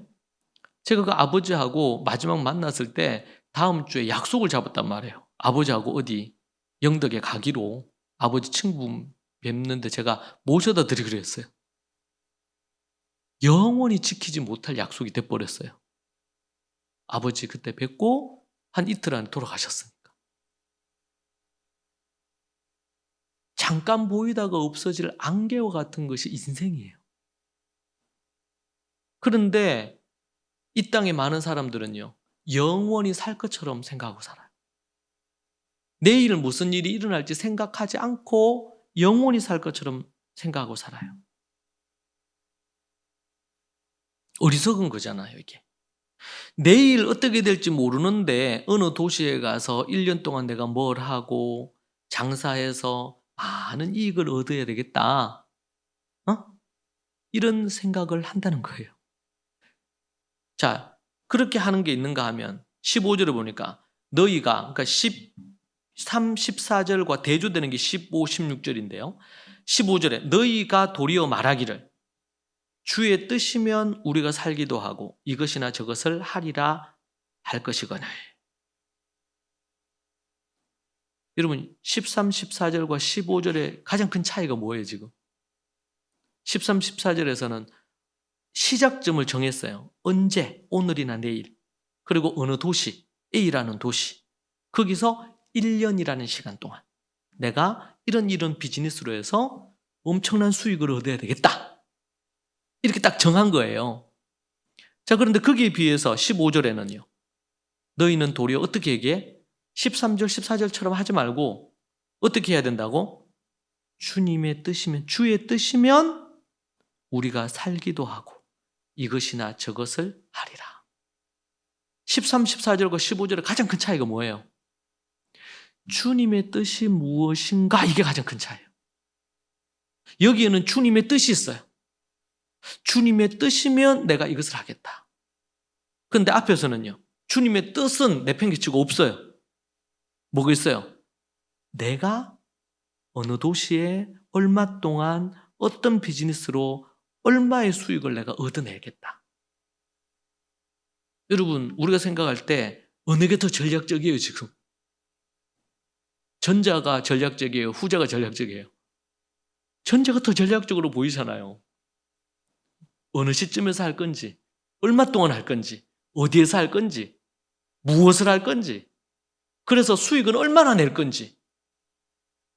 제가 그 아버지하고 마지막 만났을 때 다음 주에 약속을 잡았단 말이에요. 아버지하고 어디 영덕에 가기로 아버지 친구 뵙는데 제가 모셔다 드리기로 했어요. 영원히 지키지 못할 약속이 돼버렸어요. 아버지 그때 뵙고 한 이틀 안에 돌아가셨으니까. 잠깐 보이다가 없어질 안개와 같은 것이 인생이에요. 그런데 이 땅에 많은 사람들은요, 영원히 살 것처럼 생각하고 살아요. 내일 무슨 일이 일어날지 생각하지 않고 영원히 살 것처럼 생각하고 살아요. 어리석은 거잖아요, 이게. 내일 어떻게 될지 모르는데 어느 도시에 가서 1년 동안 내가 뭘 하고 장사해서 많은 이익을 얻어야 되겠다. 이런 생각을 한다는 거예요. 자, 그렇게 하는 게 있는가 하면 15절을 보니까 너희가, 그러니까 13, 14절과 대조되는 게 15, 16절인데요. 15절에 너희가 도리어 말하기를 주의 뜻이면 우리가 살기도 하고 이것이나 저것을 하리라 할 것이거늘. 여러분 13, 14절과 15절의 가장 큰 차이가 뭐예요 지금? 13, 14절에서는 시작점을 정했어요. 언제? 오늘이나 내일. 그리고 어느 도시, A라는 도시. 거기서 1년이라는 시간 동안 내가 이런 비즈니스로 해서 엄청난 수익을 얻어야 되겠다. 이렇게 딱 정한 거예요. 자, 그런데 거기에 비해서 15절에는요. 너희는 도리어 어떻게 얘기해? 13절, 14절처럼 하지 말고 어떻게 해야 된다고? 주님의 뜻이면, 주의 뜻이면 우리가 살기도 하고 이것이나 저것을 하리라. 13, 14절과 15절의 가장 큰 차이가 뭐예요? 주님의 뜻이 무엇인가? 이게 가장 큰 차이예요. 여기에는 주님의 뜻이 있어요. 주님의 뜻이면 내가 이것을 하겠다. 그런데 앞에서는요. 주님의 뜻은 내팽개치고 없어요. 뭐가 있어요? 내가 어느 도시에 얼마 동안 어떤 비즈니스로 얼마의 수익을 내가 얻어내겠다. 여러분, 우리가 생각할 때 어느 게 더 전략적이에요, 지금? 전자가 전략적이에요? 후자가 전략적이에요? 전자가 더 전략적으로 보이잖아요. 어느 시점에서 할 건지, 얼마 동안 할 건지, 어디에서 할 건지, 무엇을 할 건지, 그래서 수익은 얼마나 낼 건지.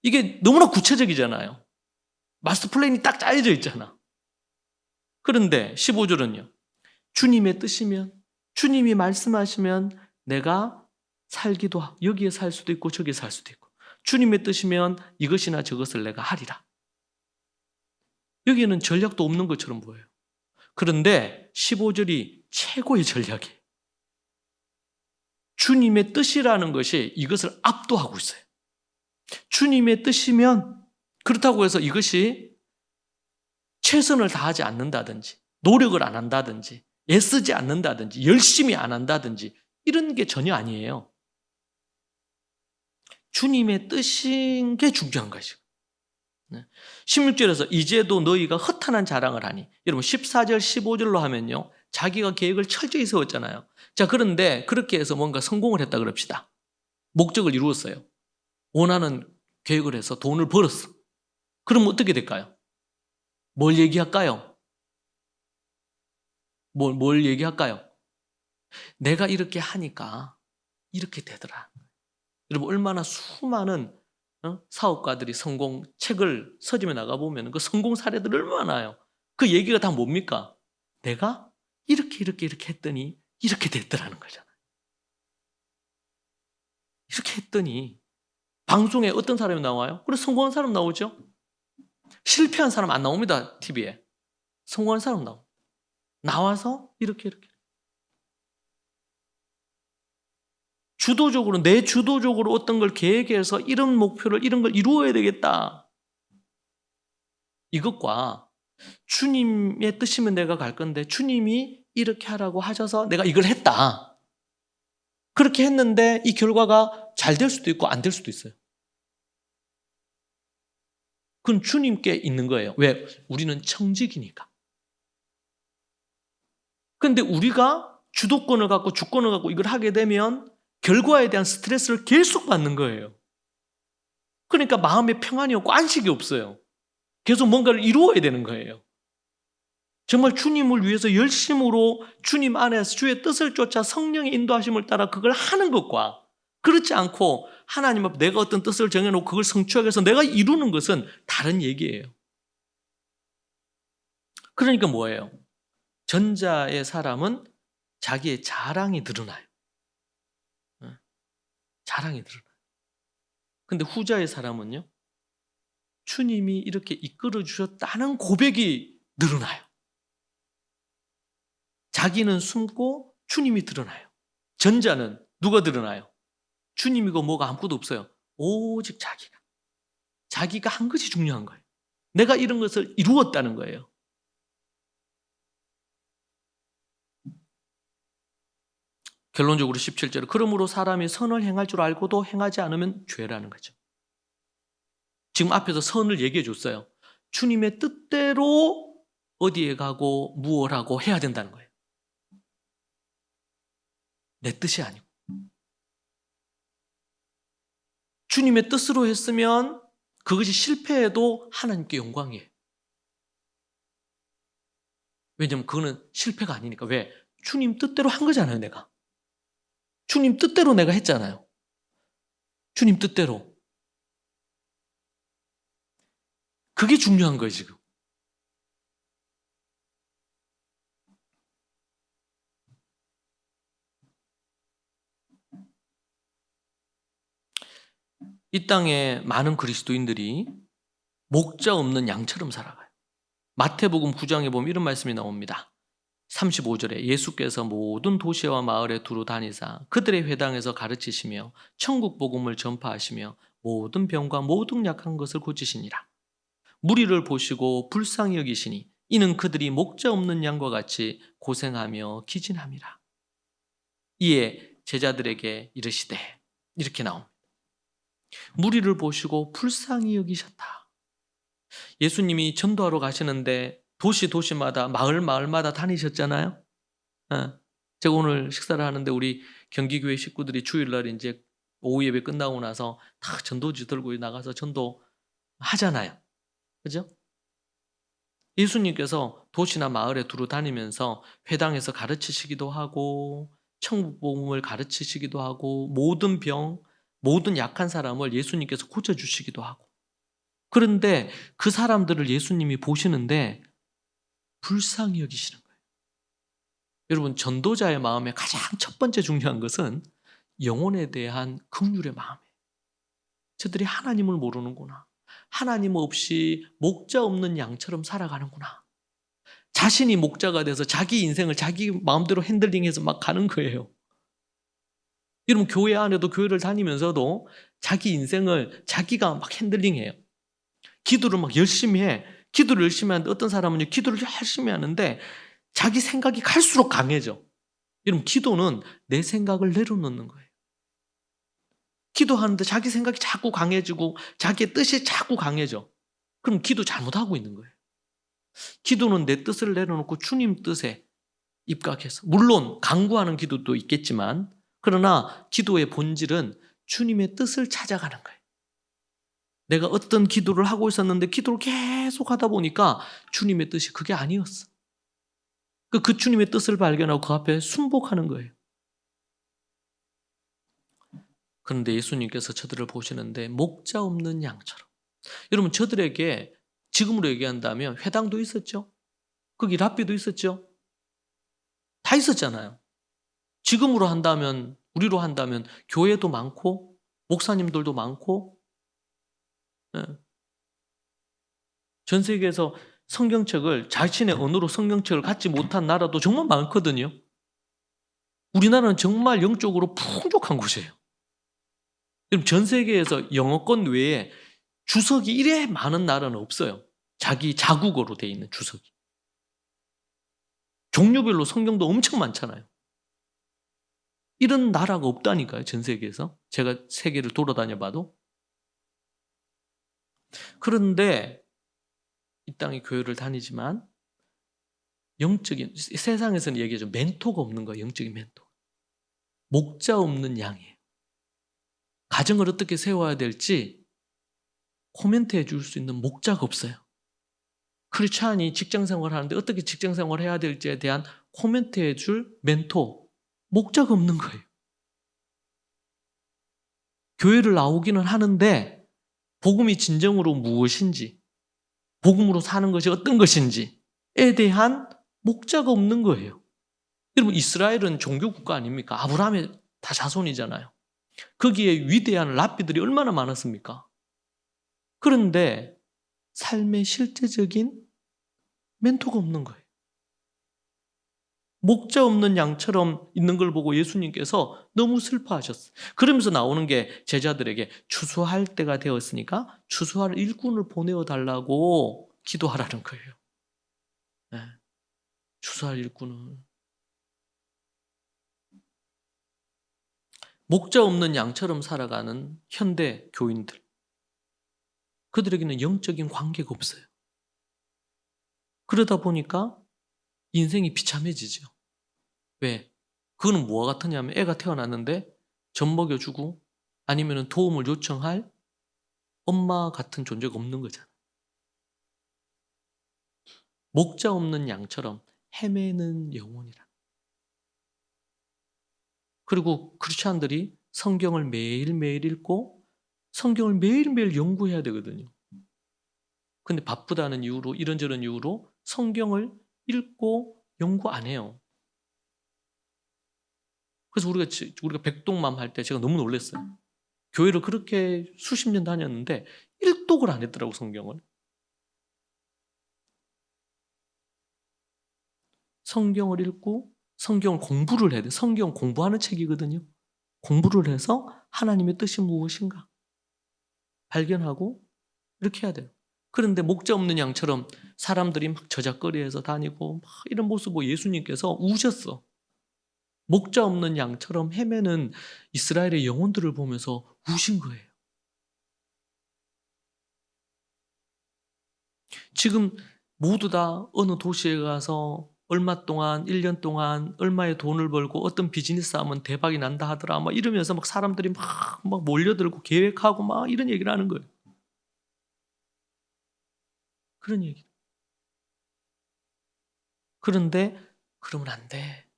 이게 너무나 구체적이잖아요. 마스터 플랜이 딱 짜여져 있잖아. 그런데 15절은요. 주님의 뜻이면, 주님이 말씀하시면 내가 살기도 하고, 여기에 살 수도 있고 저기에 살 수도 있고, 주님의 뜻이면 이것이나 저것을 내가 하리라. 여기에는 전략도 없는 것처럼 보여요. 그런데 15절이 최고의 전략이에요. 주님의 뜻이라는 것이 이것을 압도하고 있어요. 주님의 뜻이면, 그렇다고 해서 이것이 최선을 다하지 않는다든지, 노력을 안 한다든지, 애쓰지 않는다든지, 열심히 안 한다든지 이런 게 전혀 아니에요. 주님의 뜻인 게 중요한 것이죠. 16절에서 이제도 너희가 허탄한 자랑을 하니, 여러분 14절 15절로 하면요 자기가 계획을 철저히 세웠잖아요. 자, 그런데 그렇게 해서 뭔가 성공을 했다 그럽시다. 목적을 이루었어요. 원하는 계획을 해서 돈을 벌었어. 그럼 어떻게 될까요? 뭘 얘기할까요? 뭘 얘기할까요? 내가 이렇게 하니까 이렇게 되더라. 여러분 얼마나 수많은 사업가들이 성공 책을 서점에 나가보면 그 성공 사례들 얼마나 많아요. 그 얘기가 다 뭡니까? 내가 이렇게 했더니 이렇게 됐더라는 거잖아요. 이렇게 했더니 방송에 어떤 사람이 나와요? 그래, 성공한 사람 나오죠? 실패한 사람 안 나옵니다. TV에. 성공한 사람 나와서 이렇게 주도적으로, 내 주도적으로 어떤 걸 계획해서 이런 목표를, 이런 걸 이루어야 되겠다. 이것과 주님의 뜻이면 내가 갈 건데 주님이 이렇게 하라고 하셔서 내가 이걸 했다. 그렇게 했는데 이 결과가 잘 될 수도 있고 안 될 수도 있어요. 그건 주님께 있는 거예요. 왜? 우리는 청직이니까. 그런데 우리가 주도권을 갖고 주권을 갖고 이걸 하게 되면 결과에 대한 스트레스를 계속 받는 거예요. 그러니까 마음에 평안이 없고 안식이 없어요. 계속 뭔가를 이루어야 되는 거예요. 정말 주님을 위해서 열심으로 주님 안에서 주의 뜻을 쫓아 성령의 인도하심을 따라 그걸 하는 것과, 그렇지 않고 하나님 앞에 내가 어떤 뜻을 정해놓고 그걸 성취하기 위해서 내가 이루는 것은 다른 얘기예요. 그러니까 뭐예요? 전자의 사람은 자기의 자랑이 드러나요. 자랑이 드러나요. 근데 후자의 사람은요, 주님이 이렇게 이끌어 주셨다는 고백이 늘어나요. 자기는 숨고 주님이 드러나요. 전자는 누가 드러나요? 주님이고 뭐가 아무것도 없어요. 오직 자기가 한 것이 중요한 거예요. 내가 이런 것을 이루었다는 거예요. 결론적으로 17절, 그러므로 사람이 선을 행할 줄 알고도 행하지 않으면 죄라는 거죠. 지금 앞에서 선을 얘기해 줬어요. 주님의 뜻대로 어디에 가고 무엇을 하고 해야 된다는 거예요. 내 뜻이 아니고. 주님의 뜻으로 했으면 그것이 실패해도 하나님께 영광이에요. 왜냐하면 그거는 실패가 아니니까. 왜? 주님 뜻대로 한 거잖아요, 내가. 주님 뜻대로 내가 했잖아요. 주님 뜻대로. 그게 중요한 거예요, 지금. 이 땅에 많은 그리스도인들이 목자 없는 양처럼 살아가요. 마태복음 9장에 보면 이런 말씀이 나옵니다. 35절에 예수께서 모든 도시와 마을에 두루 다니사 그들의 회당에서 가르치시며 천국 복음을 전파하시며 모든 병과 모든 약한 것을 고치시니라. 무리를 보시고 불쌍히 여기시니 이는 그들이 목자 없는 양과 같이 고생하며 기진함이라. 이에 제자들에게 이르시되, 이렇게 나옵니다. 무리를 보시고 불쌍히 여기셨다. 예수님이 전도하러 가시는데 도시마다 마을마다 다니셨잖아요. 제가 오늘 식사를 하는데 우리 경기교회 식구들이 주일날 이제 오후 예배 끝나고 나서 다 전도지 들고 나가서 전도하잖아요. 그죠? 예수님께서 도시나 마을에 두루 다니면서 회당에서 가르치시기도 하고 천국 복음을 가르치시기도 하고 모든 병, 모든 약한 사람을 예수님께서 고쳐주시기도 하고, 그런데 그 사람들을 예수님이 보시는데 불쌍히 여기시는 거예요. 여러분, 전도자의 마음에 가장 첫 번째 중요한 것은 영혼에 대한 긍휼의 마음이에요. 저들이 하나님을 모르는구나. 하나님 없이 목자 없는 양처럼 살아가는구나. 자신이 목자가 돼서 자기 인생을 자기 마음대로 핸들링해서 막 가는 거예요. 여러분, 교회 안에도 교회를 다니면서도 자기 인생을 자기가 막 핸들링해요. 기도를 막 열심히 해. 기도를 열심히 하는데 어떤 사람은 기도를 열심히 하는데 자기 생각이 갈수록 강해져. 여러분, 기도는 내 생각을 내려놓는 거예요. 기도하는데 자기 생각이 자꾸 강해지고 자기의 뜻이 자꾸 강해져. 그럼 기도 잘못하고 있는 거예요. 기도는 내 뜻을 내려놓고 주님 뜻에 입각해서, 물론 강구하는 기도도 있겠지만, 그러나 기도의 본질은 주님의 뜻을 찾아가는 거예요. 내가 어떤 기도를 하고 있었는데 기도를 계속 하다 보니까 주님의 뜻이 그게 아니었어. 그 주님의 뜻을 발견하고 그 앞에 순복하는 거예요. 그런데 예수님께서 저들을 보시는데 목자 없는 양처럼. 여러분, 저들에게 지금으로 얘기한다면 회당도 있었죠. 거기 랍비도 있었죠. 다 있었잖아요. 지금으로 한다면, 우리로 한다면 교회도 많고 목사님들도 많고, 전 세계에서 성경책을 자신의 언어로 성경책을 갖지 못한 나라도 정말 많거든요. 우리나라는 정말 영적으로 풍족한 곳이에요. 그럼 전 세계에서 영어권 외에 주석이 이래 많은 나라는 없어요. 자기 자국어로 돼 있는 주석이. 종류별로 성경도 엄청 많잖아요. 이런 나라가 없다니까요, 전 세계에서. 제가 세계를 돌아다녀 봐도. 그런데 이 땅의 교회를 다니지만 영적인, 세상에서는 얘기하죠. 멘토가 없는 거예요. 영적인 멘토. 목자 없는 양이에요. 가정을 어떻게 세워야 될지 코멘트해 줄 수 있는 목자가 없어요. 크리스찬이 직장생활 하는데 어떻게 직장생활 해야 될지에 대한 코멘트해 줄 멘토, 목자가 없는 거예요. 교회를 나오기는 하는데 복음이 진정으로 무엇인지, 복음으로 사는 것이 어떤 것인지에 대한 목자가 없는 거예요. 여러분, 이스라엘은 종교국가 아닙니까? 아브라함의 다 자손이잖아요. 거기에 위대한 랍비들이 얼마나 많았습니까? 그런데 삶의 실제적인 멘토가 없는 거예요. 목자 없는 양처럼 있는 걸 보고 예수님께서 너무 슬퍼하셨어요. 그러면서 나오는 게 제자들에게 추수할 때가 되었으니까 추수할 일꾼을 보내어 달라고 기도하라는 거예요. 네. 추수할 일꾼을. 목자 없는 양처럼 살아가는 현대 교인들. 그들에게는 영적인 관계가 없어요. 그러다 보니까 인생이 비참해지죠. 왜? 그거는 뭐와 같으냐면 애가 태어났는데 젖 먹여주고 아니면 도움을 요청할 엄마 같은 존재가 없는 거잖아. 목자 없는 양처럼 헤매는 영혼이라. 그리고 크리스찬들이 성경을 매일매일 읽고 성경을 매일매일 연구해야 되거든요. 근데 바쁘다는 이유로, 이런저런 이유로 성경을 읽고 연구 안 해요. 그래서 우리가 백동맘 할 때 제가 너무 놀랐어요. 교회를 그렇게 수십 년 다녔는데 일독을 안 했더라고, 성경을. 성경을 읽고 성경을 공부를 해야 돼. 성경 공부하는 책이거든요. 공부를 해서 하나님의 뜻이 무엇인가 발견하고 이렇게 해야 돼요. 그런데 목자 없는 양처럼 사람들이 막 저작거리에서 다니고 막 이런 모습 보고 예수님께서 우셨어. 목자 없는 양처럼 헤매는 이스라엘의 영혼들을 보면서 우신 거예요. 지금 모두 다 어느 도시에 가서 얼마 동안, 1년 동안 얼마의 돈을 벌고 어떤 비즈니스 하면 대박이 난다 하더라 막 이러면서 막 사람들이 막 몰려들고 계획하고 막 이런 얘기를 하는 거예요. 그런 얘기. 그런데 그러면 안 돼.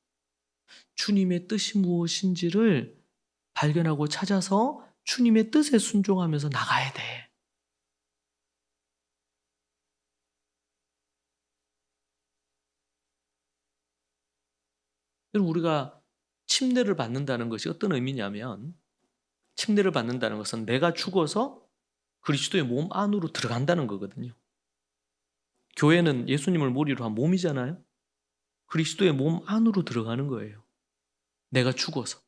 주님의 뜻이 무엇인지를 발견하고 찾아서 주님의 뜻에 순종하면서 나가야 돼. 우리가 침례를 받는다는 것이 어떤 의미냐면, 침례를 받는다는 것은 내가 죽어서 그리스도의 몸 안으로 들어간다는 거거든요. 교회는 예수님을 머리로 한 몸이잖아요. 그리스도의 몸 안으로 들어가는 거예요. 내가 죽어서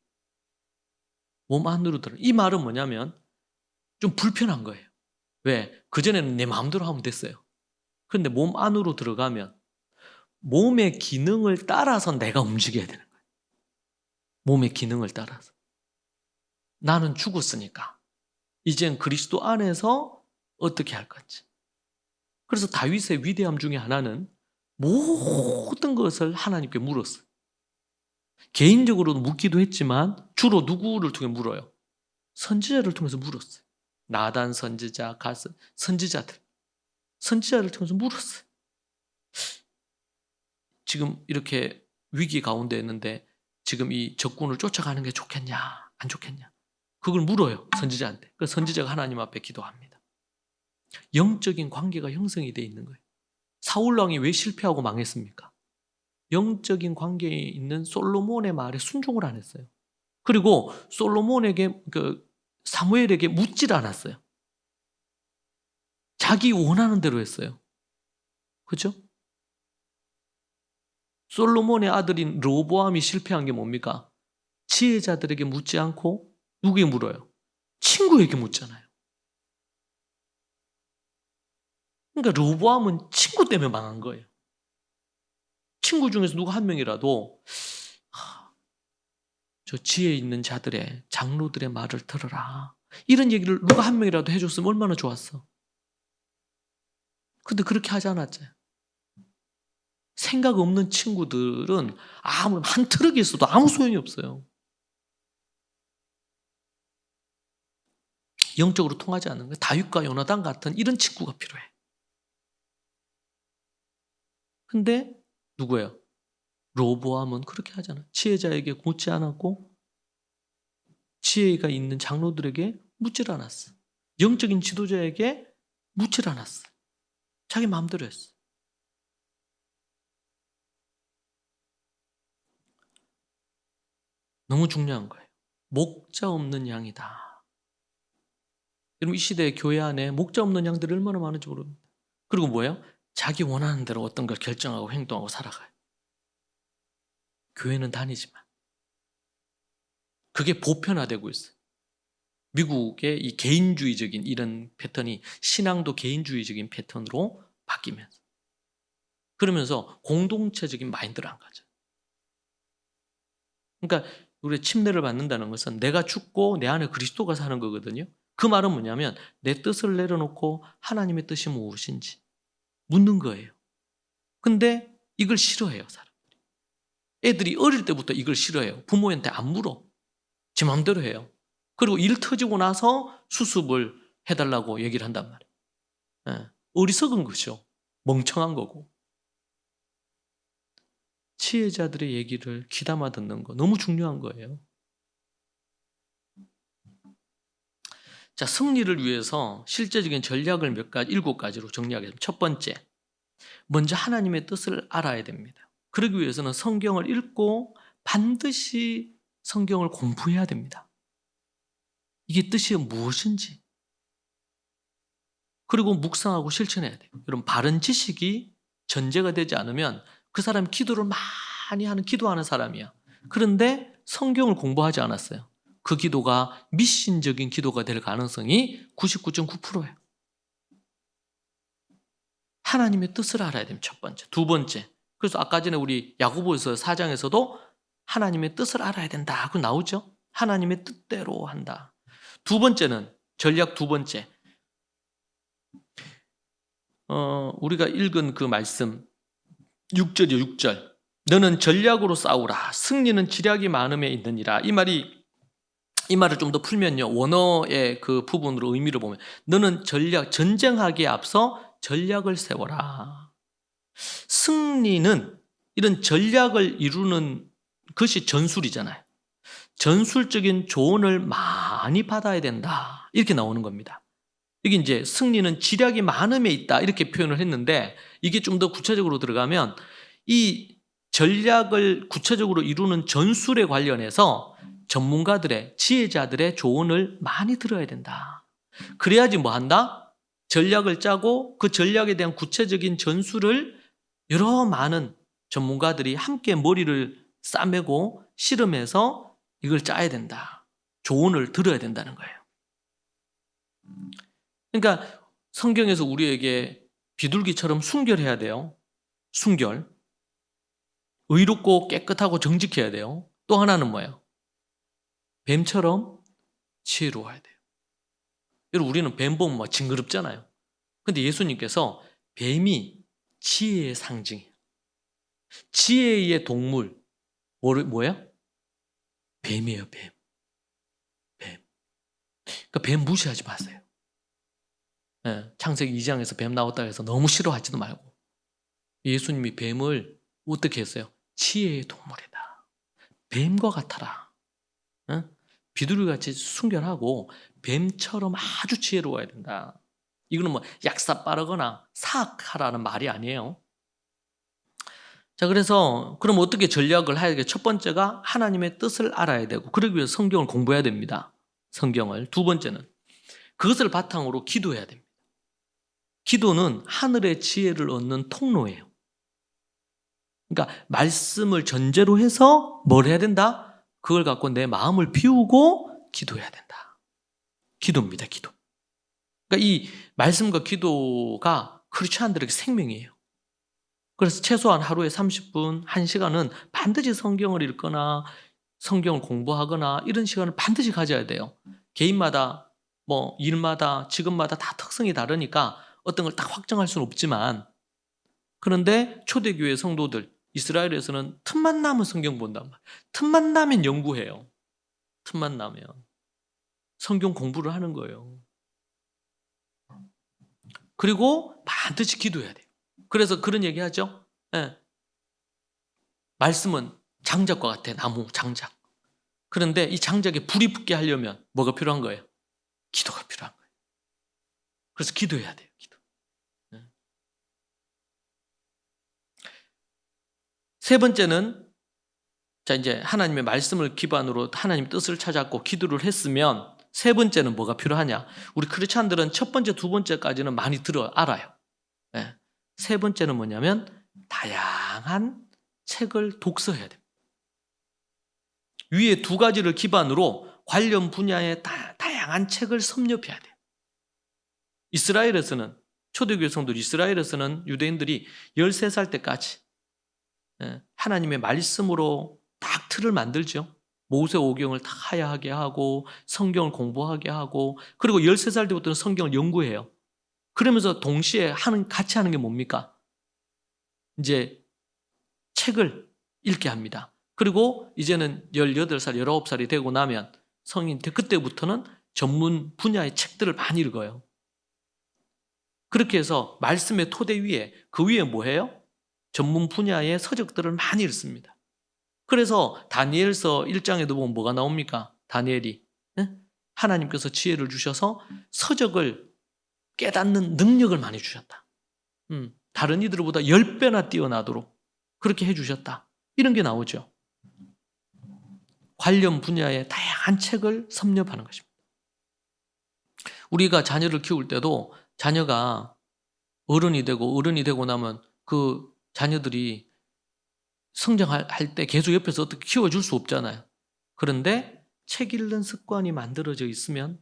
몸 안으로 들어. 이 말은 뭐냐면 좀 불편한 거예요. 왜? 그전에는 내 마음대로 하면 됐어요. 그런데 몸 안으로 들어가면 몸의 기능을 따라서 내가 움직여야 되는 거예요. 몸의 기능을 따라서. 나는 죽었으니까 이젠 그리스도 안에서 어떻게 할 건지. 그래서 다윗의 위대함 중에 하나는 모든 것을 하나님께 물었어요. 개인적으로도 묻기도 했지만 주로 누구를 통해 물어요? 선지자를 통해서 물었어요. 나단 선지자, 갓 선지자를 통해서 물었어요. 지금 이렇게 위기 가운데 있는데 지금 이 적군을 쫓아가는 게 좋겠냐 안 좋겠냐, 그걸 물어요, 선지자한테. 그 선지자가 하나님 앞에 기도합니다. 영적인 관계가 형성이 돼 있는 거예요. 사울 왕이 왜 실패하고 망했습니까? 영적인 관계에 있는 솔로몬의 말에 순종을 안 했어요. 그리고 솔로몬에게 사무엘에게 묻질 않았어요. 자기 원하는 대로 했어요. 그렇죠? 솔로몬의 아들인 르호보암이 실패한 게 뭡니까? 지혜자들에게 묻지 않고 누구에게 물어요? 친구에게 묻잖아요. 그러니까 르호보암은 친구 때문에 망한 거예요. 친구 중에서 누구 한 명이라도 저 지혜 있는 자들의, 장로들의 말을 들어라, 이런 얘기를 누가 한 명이라도 해줬으면 얼마나 좋았어. 근데 그렇게 하지 않았죠. 생각 없는 친구들은 아무리 한 트럭이 있어도 아무 소용이 없어요. 영적으로 통하지 않는 거예요. 다윗과 요나단 같은 이런 친구가 필요해. 근데 누구예요? 르호보암은 그렇게 하잖아. 지혜자에게 묻지 않았고 지혜가 있는 장로들에게 묻질 않았어. 영적인 지도자에게 묻질 않았어. 자기 마음대로 했어. 너무 중요한 거예요. 목자 없는 양이다. 여러분, 이 시대의 교회 안에 목자 없는 양들이 얼마나 많은지 모릅니다. 그리고 뭐예요? 자기 원하는 대로 어떤 걸 결정하고 행동하고 살아가요. 교회는 다니지만 그게 보편화되고 있어요. 미국의 이 개인주의적인 이런 패턴이 신앙도 개인주의적인 패턴으로 바뀌면서, 그러면서 공동체적인 마인드를 안 가져요. 그러니까 우리가 침례를 받는다는 것은 내가 죽고 내 안에 그리스도가 사는 거거든요. 그 말은 뭐냐면 내 뜻을 내려놓고 하나님의 뜻이 무엇인지 묻는 거예요. 근데 이걸 싫어해요, 사람들이. 애들이 어릴 때부터 이걸 싫어해요. 부모한테 안 물어. 제 마음대로 해요. 그리고 일 터지고 나서 수습을 해달라고 얘기를 한단 말이에요. 어리석은 거죠. 멍청한 거고. 지혜자들의 얘기를 귀담아 듣는 거 너무 중요한 거예요. 자, 승리를 위해서 실제적인 전략을 7가지로 정리하겠습니다. 첫 번째, 먼저 하나님의 뜻을 알아야 됩니다. 그러기 위해서는 성경을 읽고 반드시 성경을 공부해야 됩니다. 이게 뜻이 무엇인지. 그리고 묵상하고 실천해야 돼요. 여러분, 바른 지식이 전제가 되지 않으면 그 사람이 기도를 많이 하는 기도하는 사람이야. 그런데 성경을 공부하지 않았어요. 그 기도가 미신적인 기도가 될 가능성이 99.9%예요. 하나님의 뜻을 알아야 됩니다. 첫 번째. 두 번째. 그래서 아까 전에 우리 야고보서 4장에서도 하나님의 뜻을 알아야 된다 하고 나오죠. 하나님의 뜻대로 한다. 두 번째는 전략 두 번째. 우리가 읽은 그 말씀 6절이요. 6절. 너는 전략으로 싸우라. 승리는 지략이 많음에 있느니라. 이 말을 좀 더 풀면요. 원어의 그 부분으로 의미를 보면 너는 전쟁하기에 앞서 전략을 세워라. 승리는 이런 전략을 이루는 것이 전술이잖아요. 전술적인 조언을 많이 받아야 된다. 이렇게 나오는 겁니다. 이게 이제 승리는 지략이 많음에 있다. 이렇게 표현을 했는데 이게 좀 더 구체적으로 들어가면 이 전략을 구체적으로 이루는 전술에 관련해서 전문가들의, 지혜자들의 조언을 많이 들어야 된다. 그래야지 뭐 한다? 전략을 짜고 그 전략에 대한 구체적인 전술을 여러 많은 전문가들이 함께 머리를 싸매고 씨름해서 이걸 짜야 된다. 조언을 들어야 된다는 거예요. 그러니까 성경에서 우리에게 비둘기처럼 순결해야 돼요. 순결. 의롭고 깨끗하고 정직해야 돼요. 또 하나는 뭐예요? 뱀처럼 지혜로워야 돼요. 여러분, 우리는 뱀 보면 막 징그럽잖아요. 근데 예수님께서 뱀이 지혜의 상징이에요. 지혜의 동물 뭐예요? 뱀이에요. 뱀. 그러니까 뱀 무시하지 마세요. 창세기 2장에서 뱀 나왔다 해서 너무 싫어하지도 말고. 예수님이 뱀을 어떻게 했어요? 지혜의 동물이다. 뱀과 같아라. 비둘기같이 순결하고 뱀처럼 아주 지혜로워야 된다. 이거는 뭐 약사 빠르거나 사악하라는 말이 아니에요. 자, 그래서 그럼 어떻게 전략을 해야 되겠어요? 첫 번째가 하나님의 뜻을 알아야 되고 그러기 위해서 성경을 공부해야 됩니다. 성경을. 두 번째는 그것을 바탕으로 기도해야 됩니다. 기도는 하늘의 지혜를 얻는 통로예요. 그러니까 말씀을 전제로 해서 뭘 해야 된다? 그걸 갖고 내 마음을 비우고 기도해야 된다. 기도입니다. 기도. 그러니까 이 말씀과 기도가 크리스찬들에게 생명이에요. 그래서 최소한 하루에 30분, 1시간은 반드시 성경을 읽거나 성경을 공부하거나 이런 시간을 반드시 가져야 돼요. 개인마다 뭐 일마다 직업마다 다 특성이 다르니까 어떤 걸 딱 확정할 수는 없지만 그런데 초대교회 성도들 이스라엘에서는 틈만 나면 성경 본단 말이에요. 틈만 나면 연구해요. 틈만 나면 성경 공부를 하는 거예요. 그리고 반드시 기도해야 돼요. 그래서 그런 얘기 하죠. 말씀은 장작과 같아. 나무 장작. 그런데 이 장작에 불이 붙게 하려면 뭐가 필요한 거예요? 기도가 필요한 거예요. 그래서 기도해야 돼요. 기도. 세 번째는 자 이제 하나님의 말씀을 기반으로 하나님 뜻을 찾았고 기도를 했으면 세 번째는 뭐가 필요하냐? 우리 크리스찬들은 첫 번째, 두 번째까지는 많이 알아요. 세 번째는 뭐냐면 다양한 책을 독서해야 됩니다. 위에 두 가지를 기반으로 관련 분야의 다양한 책을 섭렵해야 돼요. 이스라엘에서는 초대교회 성도 이스라엘에서는 유대인들이 13살 때까지 하나님의 말씀으로 딱 틀을 만들죠. 모세오경을 다 하야하게 하고 성경을 공부하게 하고 그리고 13살 때부터는 성경을 연구해요. 그러면서 동시에 같이 하는 게 뭡니까? 이제 책을 읽게 합니다. 그리고 이제는 18살, 19살이 되고 나면 성인 때 그때부터는 전문 분야의 책들을 많이 읽어요. 그렇게 해서 말씀의 토대 위에 그 위에 뭐예요? 전문 분야의 서적들을 많이 읽습니다. 그래서 다니엘서 1장에도 보면 뭐가 나옵니까? 다니엘이 하나님께서 지혜를 주셔서 서적을 깨닫는 능력을 많이 주셨다. 다른 이들보다 10배나 뛰어나도록 그렇게 해주셨다. 이런 게 나오죠. 관련 분야의 다양한 책을 섭렵하는 것입니다. 우리가 자녀를 키울 때도 자녀가 어른이 되고 나면 그 자녀들이 성장할 때 계속 옆에서 어떻게 키워줄 수 없잖아요. 그런데 책 읽는 습관이 만들어져 있으면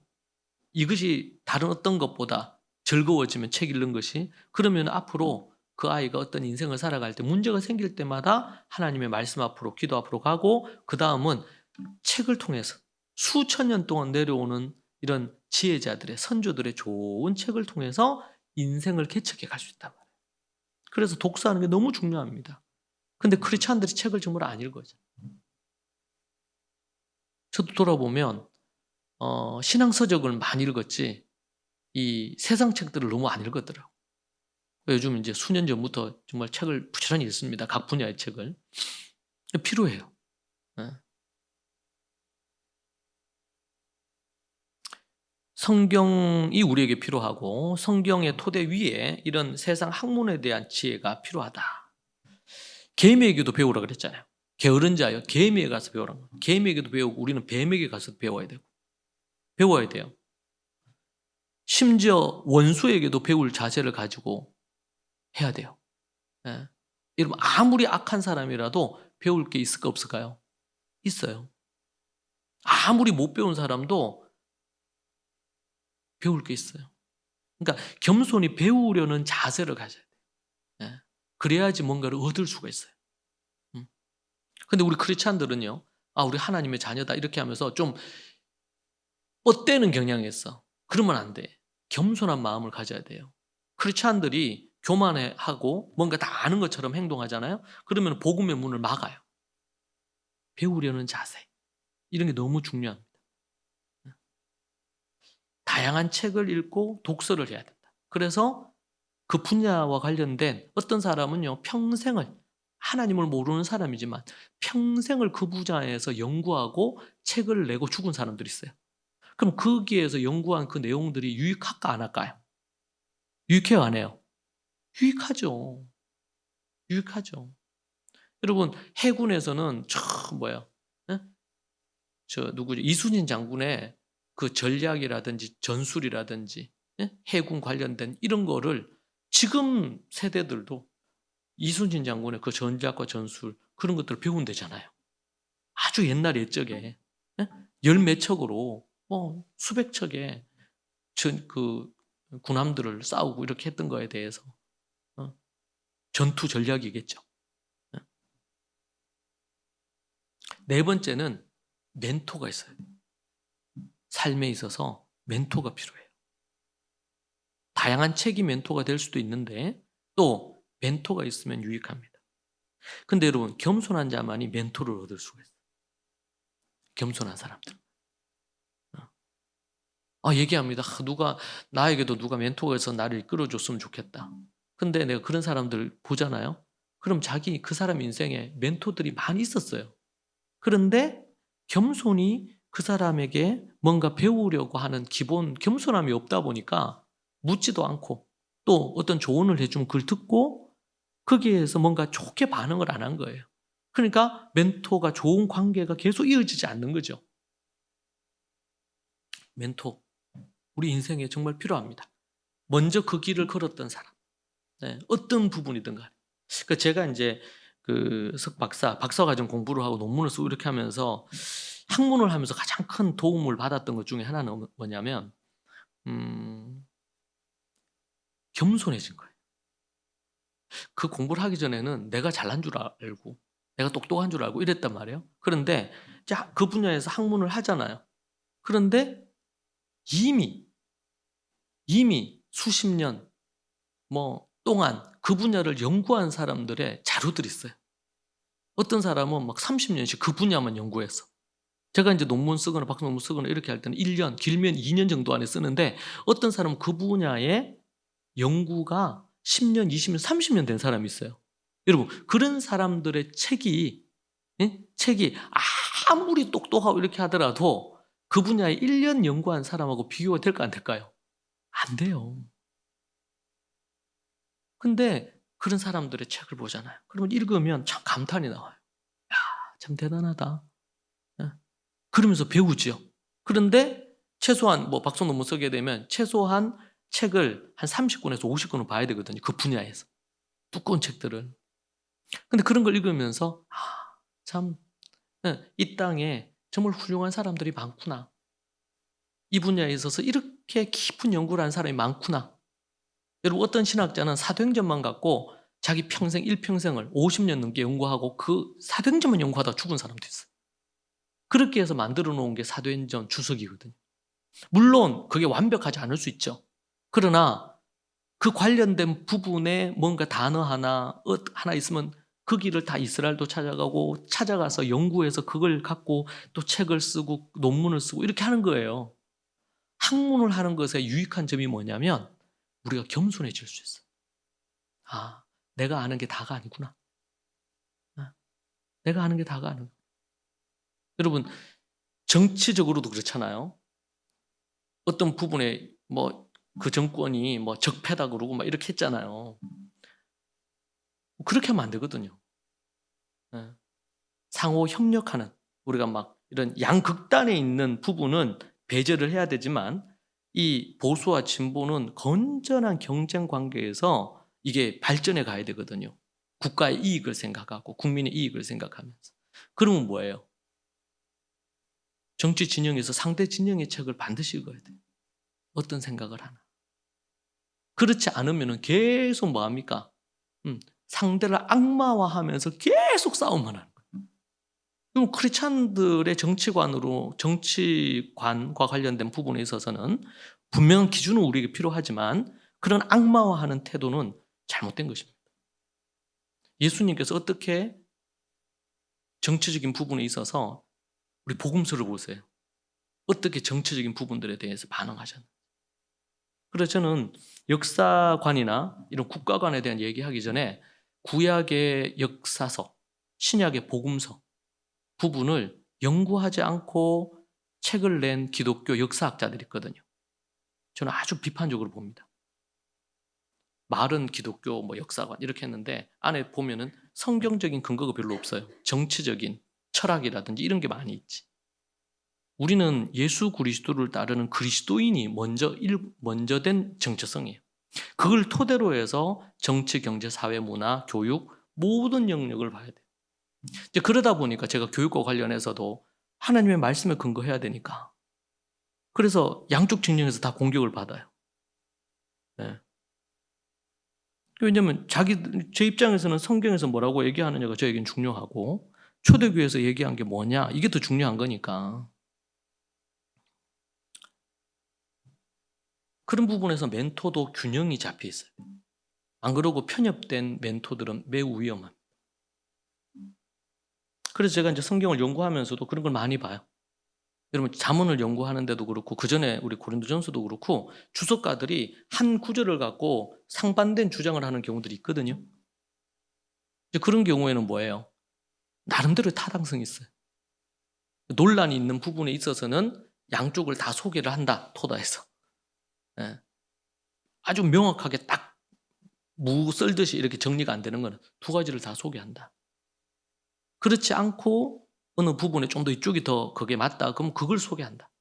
이것이 다른 어떤 것보다 즐거워지면 책 읽는 것이 그러면 앞으로 그 아이가 어떤 인생을 살아갈 때 문제가 생길 때마다 하나님의 말씀 앞으로 기도 앞으로 가고 그 다음은 책을 통해서 수천 년 동안 내려오는 이런 지혜자들의 선조들의 좋은 책을 통해서 인생을 개척해 갈 수 있단 말이에요. 그래서 독서하는 게 너무 중요합니다. 근데 크리스찬들이 책을 정말 안 읽어요. 저도 돌아보면 신앙서적을 많이 읽었지 이 세상 책들을 너무 안 읽었더라고요. 요즘 이제 수년 전부터 정말 책을 부지런히 읽습니다. 각 분야의 책을. 필요해요. 성경이 우리에게 필요하고 성경의 토대 위에 이런 세상 학문에 대한 지혜가 필요하다. 개미에게도 배우라 그랬잖아요. 게으른 자여 개미에 가서 배우라는 거예요. 개미에게도 배우고 우리는 뱀에게 가서 배워야 돼요. 심지어 원수에게도 배울 자세를 가지고 해야 돼요. 여러분 아무리 악한 사람이라도 배울 게 있을까 없을까요? 있어요. 아무리 못 배운 사람도 배울 게 있어요. 그러니까 겸손히 배우려는 자세를 가져야 돼요. 그래야지 뭔가를 얻을 수가 있어요. 근데 우리 크리스찬들은요, 우리 하나님의 자녀다 이렇게 하면서 좀 뻗대는 경향이 있어. 그러면 안 돼. 겸손한 마음을 가져야 돼요. 크리스찬들이 교만하고 뭔가 다 아는 것처럼 행동하잖아요. 그러면 복음의 문을 막아요. 배우려는 자세. 이런 게 너무 중요합니다. 다양한 책을 읽고 독서를 해야 된다. 그래서 그 분야와 관련된 어떤 사람은요, 평생을 하나님을 모르는 사람이지만 평생을 그 분야에서 연구하고 책을 내고 죽은 사람들이 있어요. 그럼 거기에서 연구한 그 내용들이 유익할까 안 할까요? 유익해요 안 해요? 유익하죠. 여러분 해군에서는 누구죠? 이순신 장군의 그 전략이라든지 전술이라든지 해군 관련된 이런 거를 지금 세대들도 이순신 장군의 그 전략과 전술 그런 것들을 배운대잖아요. 아주 옛날 옛적에 열 몇 척으로 수백 척의 그 군함들을 싸우고 이렇게 했던 거에 대해서 전투 전략이겠죠. 네 번째는 멘토가 있어요. 삶에 있어서 멘토가 필요해요. 다양한 책이 멘토가 될 수도 있는데 또 멘토가 있으면 유익합니다. 근데 여러분 겸손한 자만이 멘토를 얻을 수가 있어요. 겸손한 사람들. 얘기합니다. 나에게도 누가 멘토가 있어 나를 이끌어줬으면 좋겠다. 근데 내가 그런 사람들 보잖아요. 그럼 그 사람 인생에 멘토들이 많이 있었어요. 그런데 겸손히 그 사람에게 뭔가 배우려고 하는 기본 겸손함이 없다 보니까 묻지도 않고 또 어떤 조언을 해주면 그걸 듣고 거기에서 뭔가 좋게 반응을 안 한 거예요. 그러니까 멘토가 좋은 관계가 계속 이어지지 않는 거죠. 멘토, 우리 인생에 정말 필요합니다. 먼저 그 길을 걸었던 사람, 어떤 부분이든 간에. 그러니까 제가 이제 그 박사과정 공부를 하고 논문을 쓰고 이렇게 하면서 학문을 하면서 가장 큰 도움을 받았던 것 중에 하나는 뭐냐면 겸손해진 거예요. 그 공부를 하기 전에는 내가 잘난 줄 알고 내가 똑똑한 줄 알고 이랬단 말이에요. 그런데 그 분야에서 학문을 하잖아요. 그런데 이미 수십 년 동안 그 분야를 연구한 사람들의 자료들이 있어요. 어떤 사람은 막 30년씩 그 분야만 연구했어. 제가 이제 논문 쓰거나 박사 논문 쓰거나 이렇게 할 때는 1년, 길면 2년 정도 안에 쓰는데 어떤 사람은 그 분야에 연구가 10년, 20년, 30년 된 사람이 있어요. 여러분, 그런 사람들의 책이 아무리 똑똑하고 이렇게 하더라도 그 분야에 1년 연구한 사람하고 비교가 될까 안 될까요? 안 돼요. 근데 그런 사람들의 책을 보잖아요. 그러면 읽으면 참 감탄이 나와요. 야, 참 대단하다. 그러면서 배우죠. 그런데 최소한 뭐 박사 논문 쓰게 되면 최소한 책을 한 30권에서 50권은 봐야 되거든요. 그 분야에서. 두꺼운 책들을. 근데 그런 걸 읽으면서 참 이 땅에 정말 훌륭한 사람들이 많구나. 이 분야에 있어서 이렇게 깊은 연구를 한 사람이 많구나. 여러분, 어떤 신학자는 사도행전만 갖고 자기 평생, 일평생을 50년 넘게 연구하고 그 사도행전만 연구하다가 죽은 사람도 있어요. 그렇게 해서 만들어 놓은 게 사도행전 주석이거든요. 물론 그게 완벽하지 않을 수 있죠. 그러나 그 관련된 부분에 뭔가 단어 하나 있으면 그 길을 다 이스라엘도 찾아가고 찾아가서 연구해서 그걸 갖고 또 책을 쓰고 논문을 쓰고 이렇게 하는 거예요. 학문을 하는 것의 유익한 점이 뭐냐면 우리가 겸손해질 수 있어요. 내가 아는 게 다가 아니구나. 내가 아는 게 다가 아니구나. 여러분, 정치적으로도 그렇잖아요. 어떤 부분에 뭐 그 정권이 뭐 적폐다 그러고 막 이렇게 했잖아요. 그렇게 하면 안 되거든요. 상호 협력하는, 우리가 막 이런 양극단에 있는 부분은 배제를 해야 되지만 이 보수와 진보는 건전한 경쟁 관계에서 이게 발전해 가야 되거든요. 국가의 이익을 생각하고 국민의 이익을 생각하면서. 그러면 뭐예요? 정치 진영에서 상대 진영의 책을 반드시 읽어야 돼요. 어떤 생각을 하나. 그렇지 않으면 계속 뭐합니까? 상대를 악마화하면서 계속 싸움만 하는 거예요. 그럼 크리스찬들의 정치관과 관련된 부분에 있어서는 분명한 기준은 우리에게 필요하지만 그런 악마화하는 태도는 잘못된 것입니다. 예수님께서 어떻게 정치적인 부분에 있어서 우리 복음서를 보세요. 어떻게 정치적인 부분들에 대해서 반응하셨나요? 그래서 저는 역사관이나 이런 국가관에 대한 얘기하기 전에 구약의 역사서, 신약의 복음서 부분을 연구하지 않고 책을 낸 기독교 역사학자들이 있거든요. 저는 아주 비판적으로 봅니다. 말은 기독교 역사관 이렇게 했는데 안에 보면은 성경적인 근거가 별로 없어요. 정치적인 철학이라든지 이런 게 많이 있지. 우리는 예수 그리스도를 따르는 그리스도인이 먼저 된 정체성이에요. 그걸 토대로 해서 정치, 경제, 사회, 문화, 교육 모든 영역을 봐야 돼요. 이제 그러다 보니까 제가 교육과 관련해서도 하나님의 말씀에 근거해야 되니까. 그래서 양쪽 진영에서 다 공격을 받아요. 네. 왜냐하면 제 입장에서는 성경에서 뭐라고 얘기하느냐가 저에겐 중요하고 초대교회에서 얘기한 게 뭐냐 이게 더 중요한 거니까. 그런 부분에서 멘토도 균형이 잡혀 있어요. 안 그러고 편협된 멘토들은 매우 위험합니다. 그래서 제가 이제 성경을 연구하면서도 그런 걸 많이 봐요. 여러분, 잠언을 연구하는데도 그렇고 그 전에 우리 고린도전서도 그렇고 주석가들이 한 구절을 갖고 상반된 주장을 하는 경우들이 있거든요. 이제 그런 경우에는 뭐예요? 나름대로 타당성이 있어요. 논란이 있는 부분에 있어서는 양쪽을 다 소개를 한다, 토다에서. 예. 아주 명확하게 딱 무 썰듯이 이렇게 정리가 안 되는 거는 두 가지를 다 소개한다. 그렇지 않고 어느 부분에 좀 더 이쪽이 더 그게 맞다. 그럼 그걸 소개한다.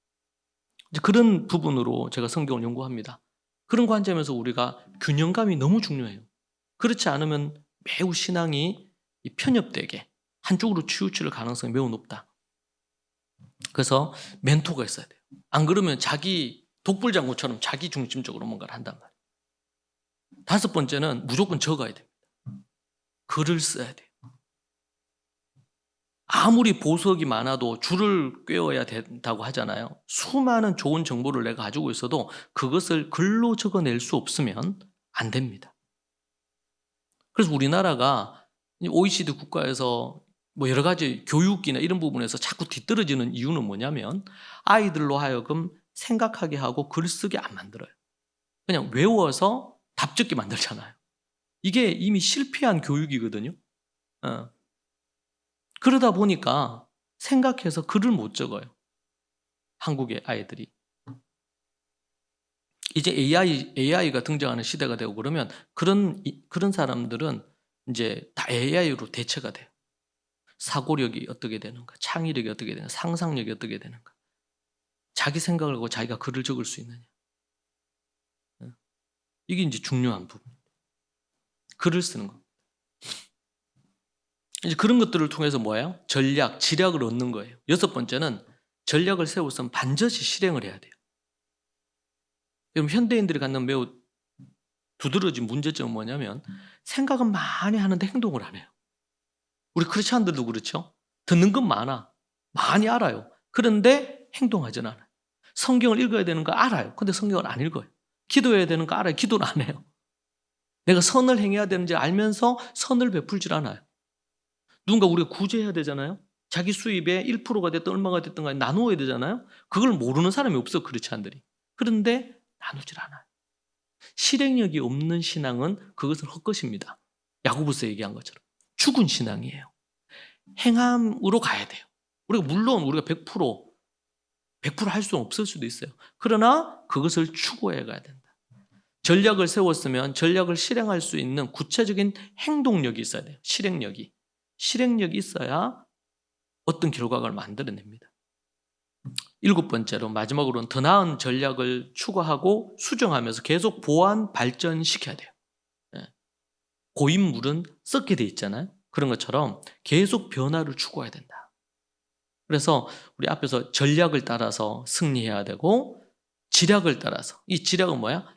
이제 그런 부분으로 제가 성경을 연구합니다. 그런 관점에서 우리가 균형감이 너무 중요해요. 그렇지 않으면 매우 신앙이 편협되게 한쪽으로 치우칠 가능성이 매우 높다. 그래서 멘토가 있어야 돼요. 안 그러면 자기 독불장구처럼 자기 중심적으로 뭔가를 한단 말이에요. 다섯 번째는 무조건 적어야 됩니다. 글을 써야 돼요. 아무리 보석이 많아도 줄을 꿰어야 된다고 하잖아요. 수많은 좋은 정보를 내가 가지고 있어도 그것을 글로 적어낼 수 없으면 안 됩니다. 그래서 우리나라가 OECD 국가에서 뭐 여러 가지 교육이나 이런 부분에서 자꾸 뒤떨어지는 이유는 뭐냐면 아이들로 하여금 생각하게 하고 글쓰게 안 만들어요. 그냥 외워서 답 적게 만들잖아요. 이게 이미 실패한 교육이거든요. 그러다 보니까 생각해서 글을 못 적어요. 한국의 아이들이. 이제 AI가 등장하는 시대가 되고 그러면 그런 사람들은 이제 다 AI로 대체가 돼요. 사고력이 어떻게 되는가, 창의력이 어떻게 되는가, 상상력이 어떻게 되는가. 자기 생각을 하고 자기가 글을 적을 수 있느냐. 이게 이제 중요한 부분입니다. 글을 쓰는 거. 이제 그런 것들을 통해서 뭐예요? 전략, 지략을 얻는 거예요. 여섯 번째는 전략을 세우면 반드시 실행을 해야 돼요. 여러분, 현대인들이 갖는 매우 두드러진 문제점은 뭐냐면 생각은 많이 하는데 행동을 안 해요. 우리 크리스찬들도 그렇죠. 듣는 건 많이 알아요. 그런데 행동하진 않아요. 성경을 읽어야 되는 거 알아요. 근데 성경을 안 읽어요. 기도해야 되는 거 알아요. 기도를 안 해요. 내가 선을 행해야 되는지 알면서 선을 베풀질 않아요. 누군가 우리가 구제해야 되잖아요. 자기 수입의 1%가 됐든 얼마가 됐든 간에 나누어야 되잖아요. 그걸 모르는 사람이 없어, 크리스찬들이. 그런데 나누질 않아요. 실행력이 없는 신앙은 그것은 헛것입니다. 야고보서 얘기한 것처럼 죽은 신앙이에요. 행함으로 가야 돼요. 물론 우리가 100% 할 수는 없을 수도 있어요. 그러나 그것을 추구해 가야 된다. 전략을 세웠으면 전략을 실행할 수 있는 구체적인 행동력이 있어야 돼요. 실행력이 있어야 어떤 결과를 만들어냅니다. 일곱 번째로, 마지막으로는 더 나은 전략을 추구하고 수정하면서 계속 보완, 발전시켜야 돼요. 고인물은 썩게 돼 있잖아요. 그런 것처럼 계속 변화를 추구해야 된다. 그래서 우리 앞에서 전략을 따라서 승리해야 되고 지략을 따라서, 이 지략은 뭐야?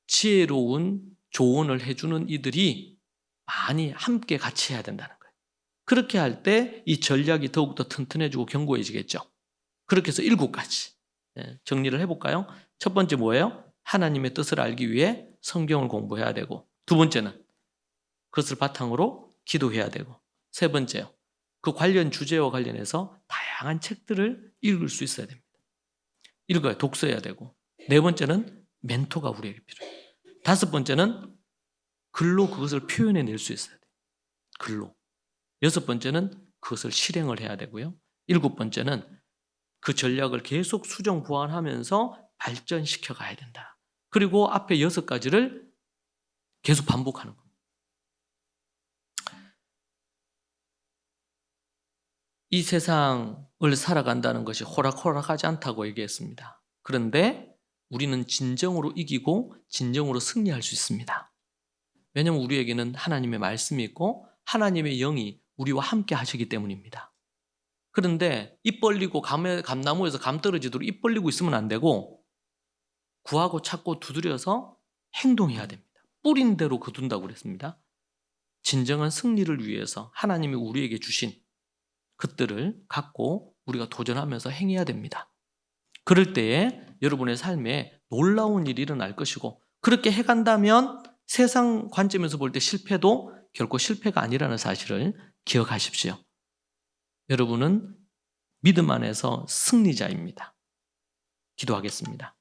지혜로운 조언을 해주는 이들이 많이 함께 같이 해야 된다는 거예요. 그렇게 할 때 이 전략이 더욱더 튼튼해지고 견고해지겠죠. 그렇게 해서 7가지 정리를 해볼까요? 첫 번째 뭐예요? 하나님의 뜻을 알기 위해 성경을 공부해야 되고, 두 번째는 그것을 바탕으로 기도해야 되고, 세 번째요, 그 관련 주제와 관련해서 다양한 책들을 읽을 수 있어야 됩니다. 읽어야, 독서해야 되고, 네 번째는 멘토가 우리에게 필요해요. 다섯 번째는 글로 그것을 표현해낼 수 있어야 돼요. 글로. 여섯 번째는 그것을 실행을 해야 되고요. 일곱 번째는 그 전략을 계속 수정 보완하면서 발전시켜 가야 된다. 그리고 앞에 6가지를 계속 반복하는 겁니다. 이 세상을 살아간다는 것이 호락호락하지 않다고 얘기했습니다. 그런데 우리는 진정으로 이기고 진정으로 승리할 수 있습니다. 왜냐하면 우리에게는 하나님의 말씀이 있고 하나님의 영이 우리와 함께 하시기 때문입니다. 그런데 입 벌리고 감나무에서 감 떨어지도록 입 벌리고 있으면 안 되고 구하고 찾고 두드려서 행동해야 됩니다. 뿌린 대로 거둔다고 그랬습니다. 진정한 승리를 위해서 하나님이 우리에게 주신 것들을 갖고 우리가 도전하면서 행해야 됩니다. 그럴 때에 여러분의 삶에 놀라운 일이 일어날 것이고, 그렇게 해간다면 세상 관점에서 볼 때 실패도 결코 실패가 아니라는 사실을 기억하십시오. 여러분은 믿음 안에서 승리자입니다. 기도하겠습니다.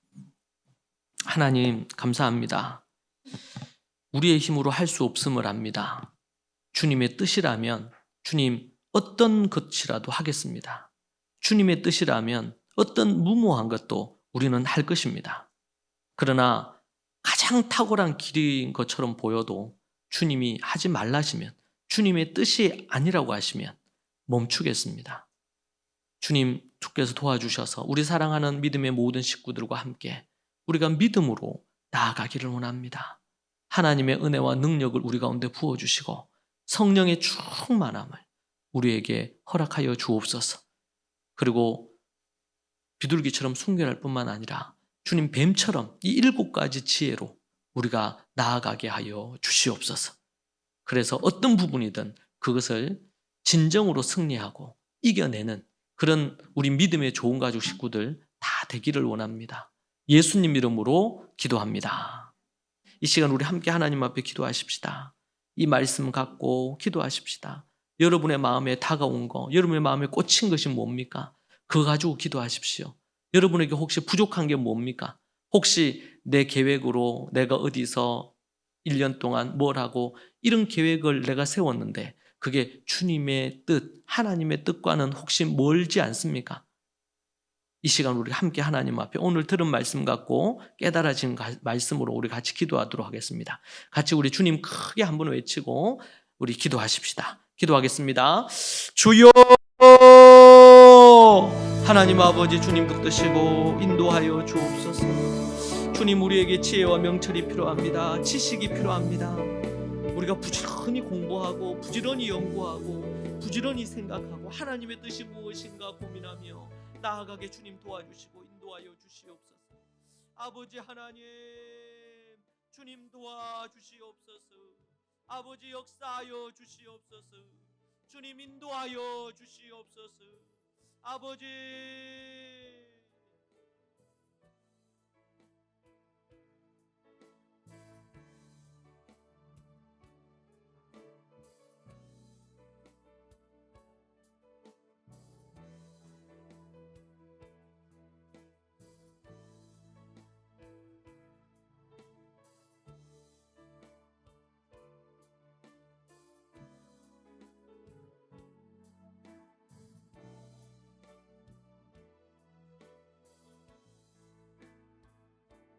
하나님, 감사합니다. 우리의 힘으로 할 수 없음을 압니다. 주님의 뜻이라면 주님 어떤 것이라도 하겠습니다. 주님의 뜻이라면 어떤 무모한 것도 우리는 할 것입니다. 그러나 가장 탁월한 길인 것처럼 보여도 주님이 하지 말라시면, 주님의 뜻이 아니라고 하시면 멈추겠습니다. 주님, 주께서 도와주셔서 우리 사랑하는 믿음의 모든 식구들과 함께 우리가 믿음으로 나아가기를 원합니다. 하나님의 은혜와 능력을 우리 가운데 부어주시고 성령의 충만함을 우리에게 허락하여 주옵소서. 그리고 비둘기처럼 순결할 뿐만 아니라 주님 뱀처럼 이 7가지 지혜로 우리가 나아가게 하여 주시옵소서. 그래서 어떤 부분이든 그것을 진정으로 승리하고 이겨내는 그런 우리 믿음의 좋은 가족 식구들 다 되기를 원합니다. 예수님 이름으로 기도합니다. 이 시간 우리 함께 하나님 앞에 기도하십시다. 이 말씀 갖고 기도하십시다. 여러분의 마음에 다가온 거, 여러분의 마음에 꽂힌 것이 뭡니까? 그거 가지고 기도하십시오. 여러분에게 혹시 부족한 게 뭡니까? 혹시 내 계획으로 내가 어디서 1년 동안 뭘 하고 이런 계획을 내가 세웠는데 그게 주님의 뜻, 하나님의 뜻과는 혹시 멀지 않습니까? 이 시간 우리 함께 하나님 앞에 오늘 들은 말씀 갖고 깨달아진 말씀으로 우리 같이 기도하도록 하겠습니다. 같이 우리 주님 크게 한번 외치고 우리 기도하십시다. 기도하겠습니다. 주여, 하나님 아버지, 주님 붙드시고 인도하여 주옵소서. 주님, 우리에게 지혜와 명철이 필요합니다. 지식이 필요합니다. 우리가 부지런히 공부하고 부지런히 연구하고 부지런히 생각하고 하나님의 뜻이 무엇인가 고민하며 나아가게 주님 도와주시고 인도하여 주시옵소서. 아버지 하나님, 주님 도와주시옵소서. 아버지 역사하여 주시옵소서. 주님 인도하여 주시옵소서. 아버지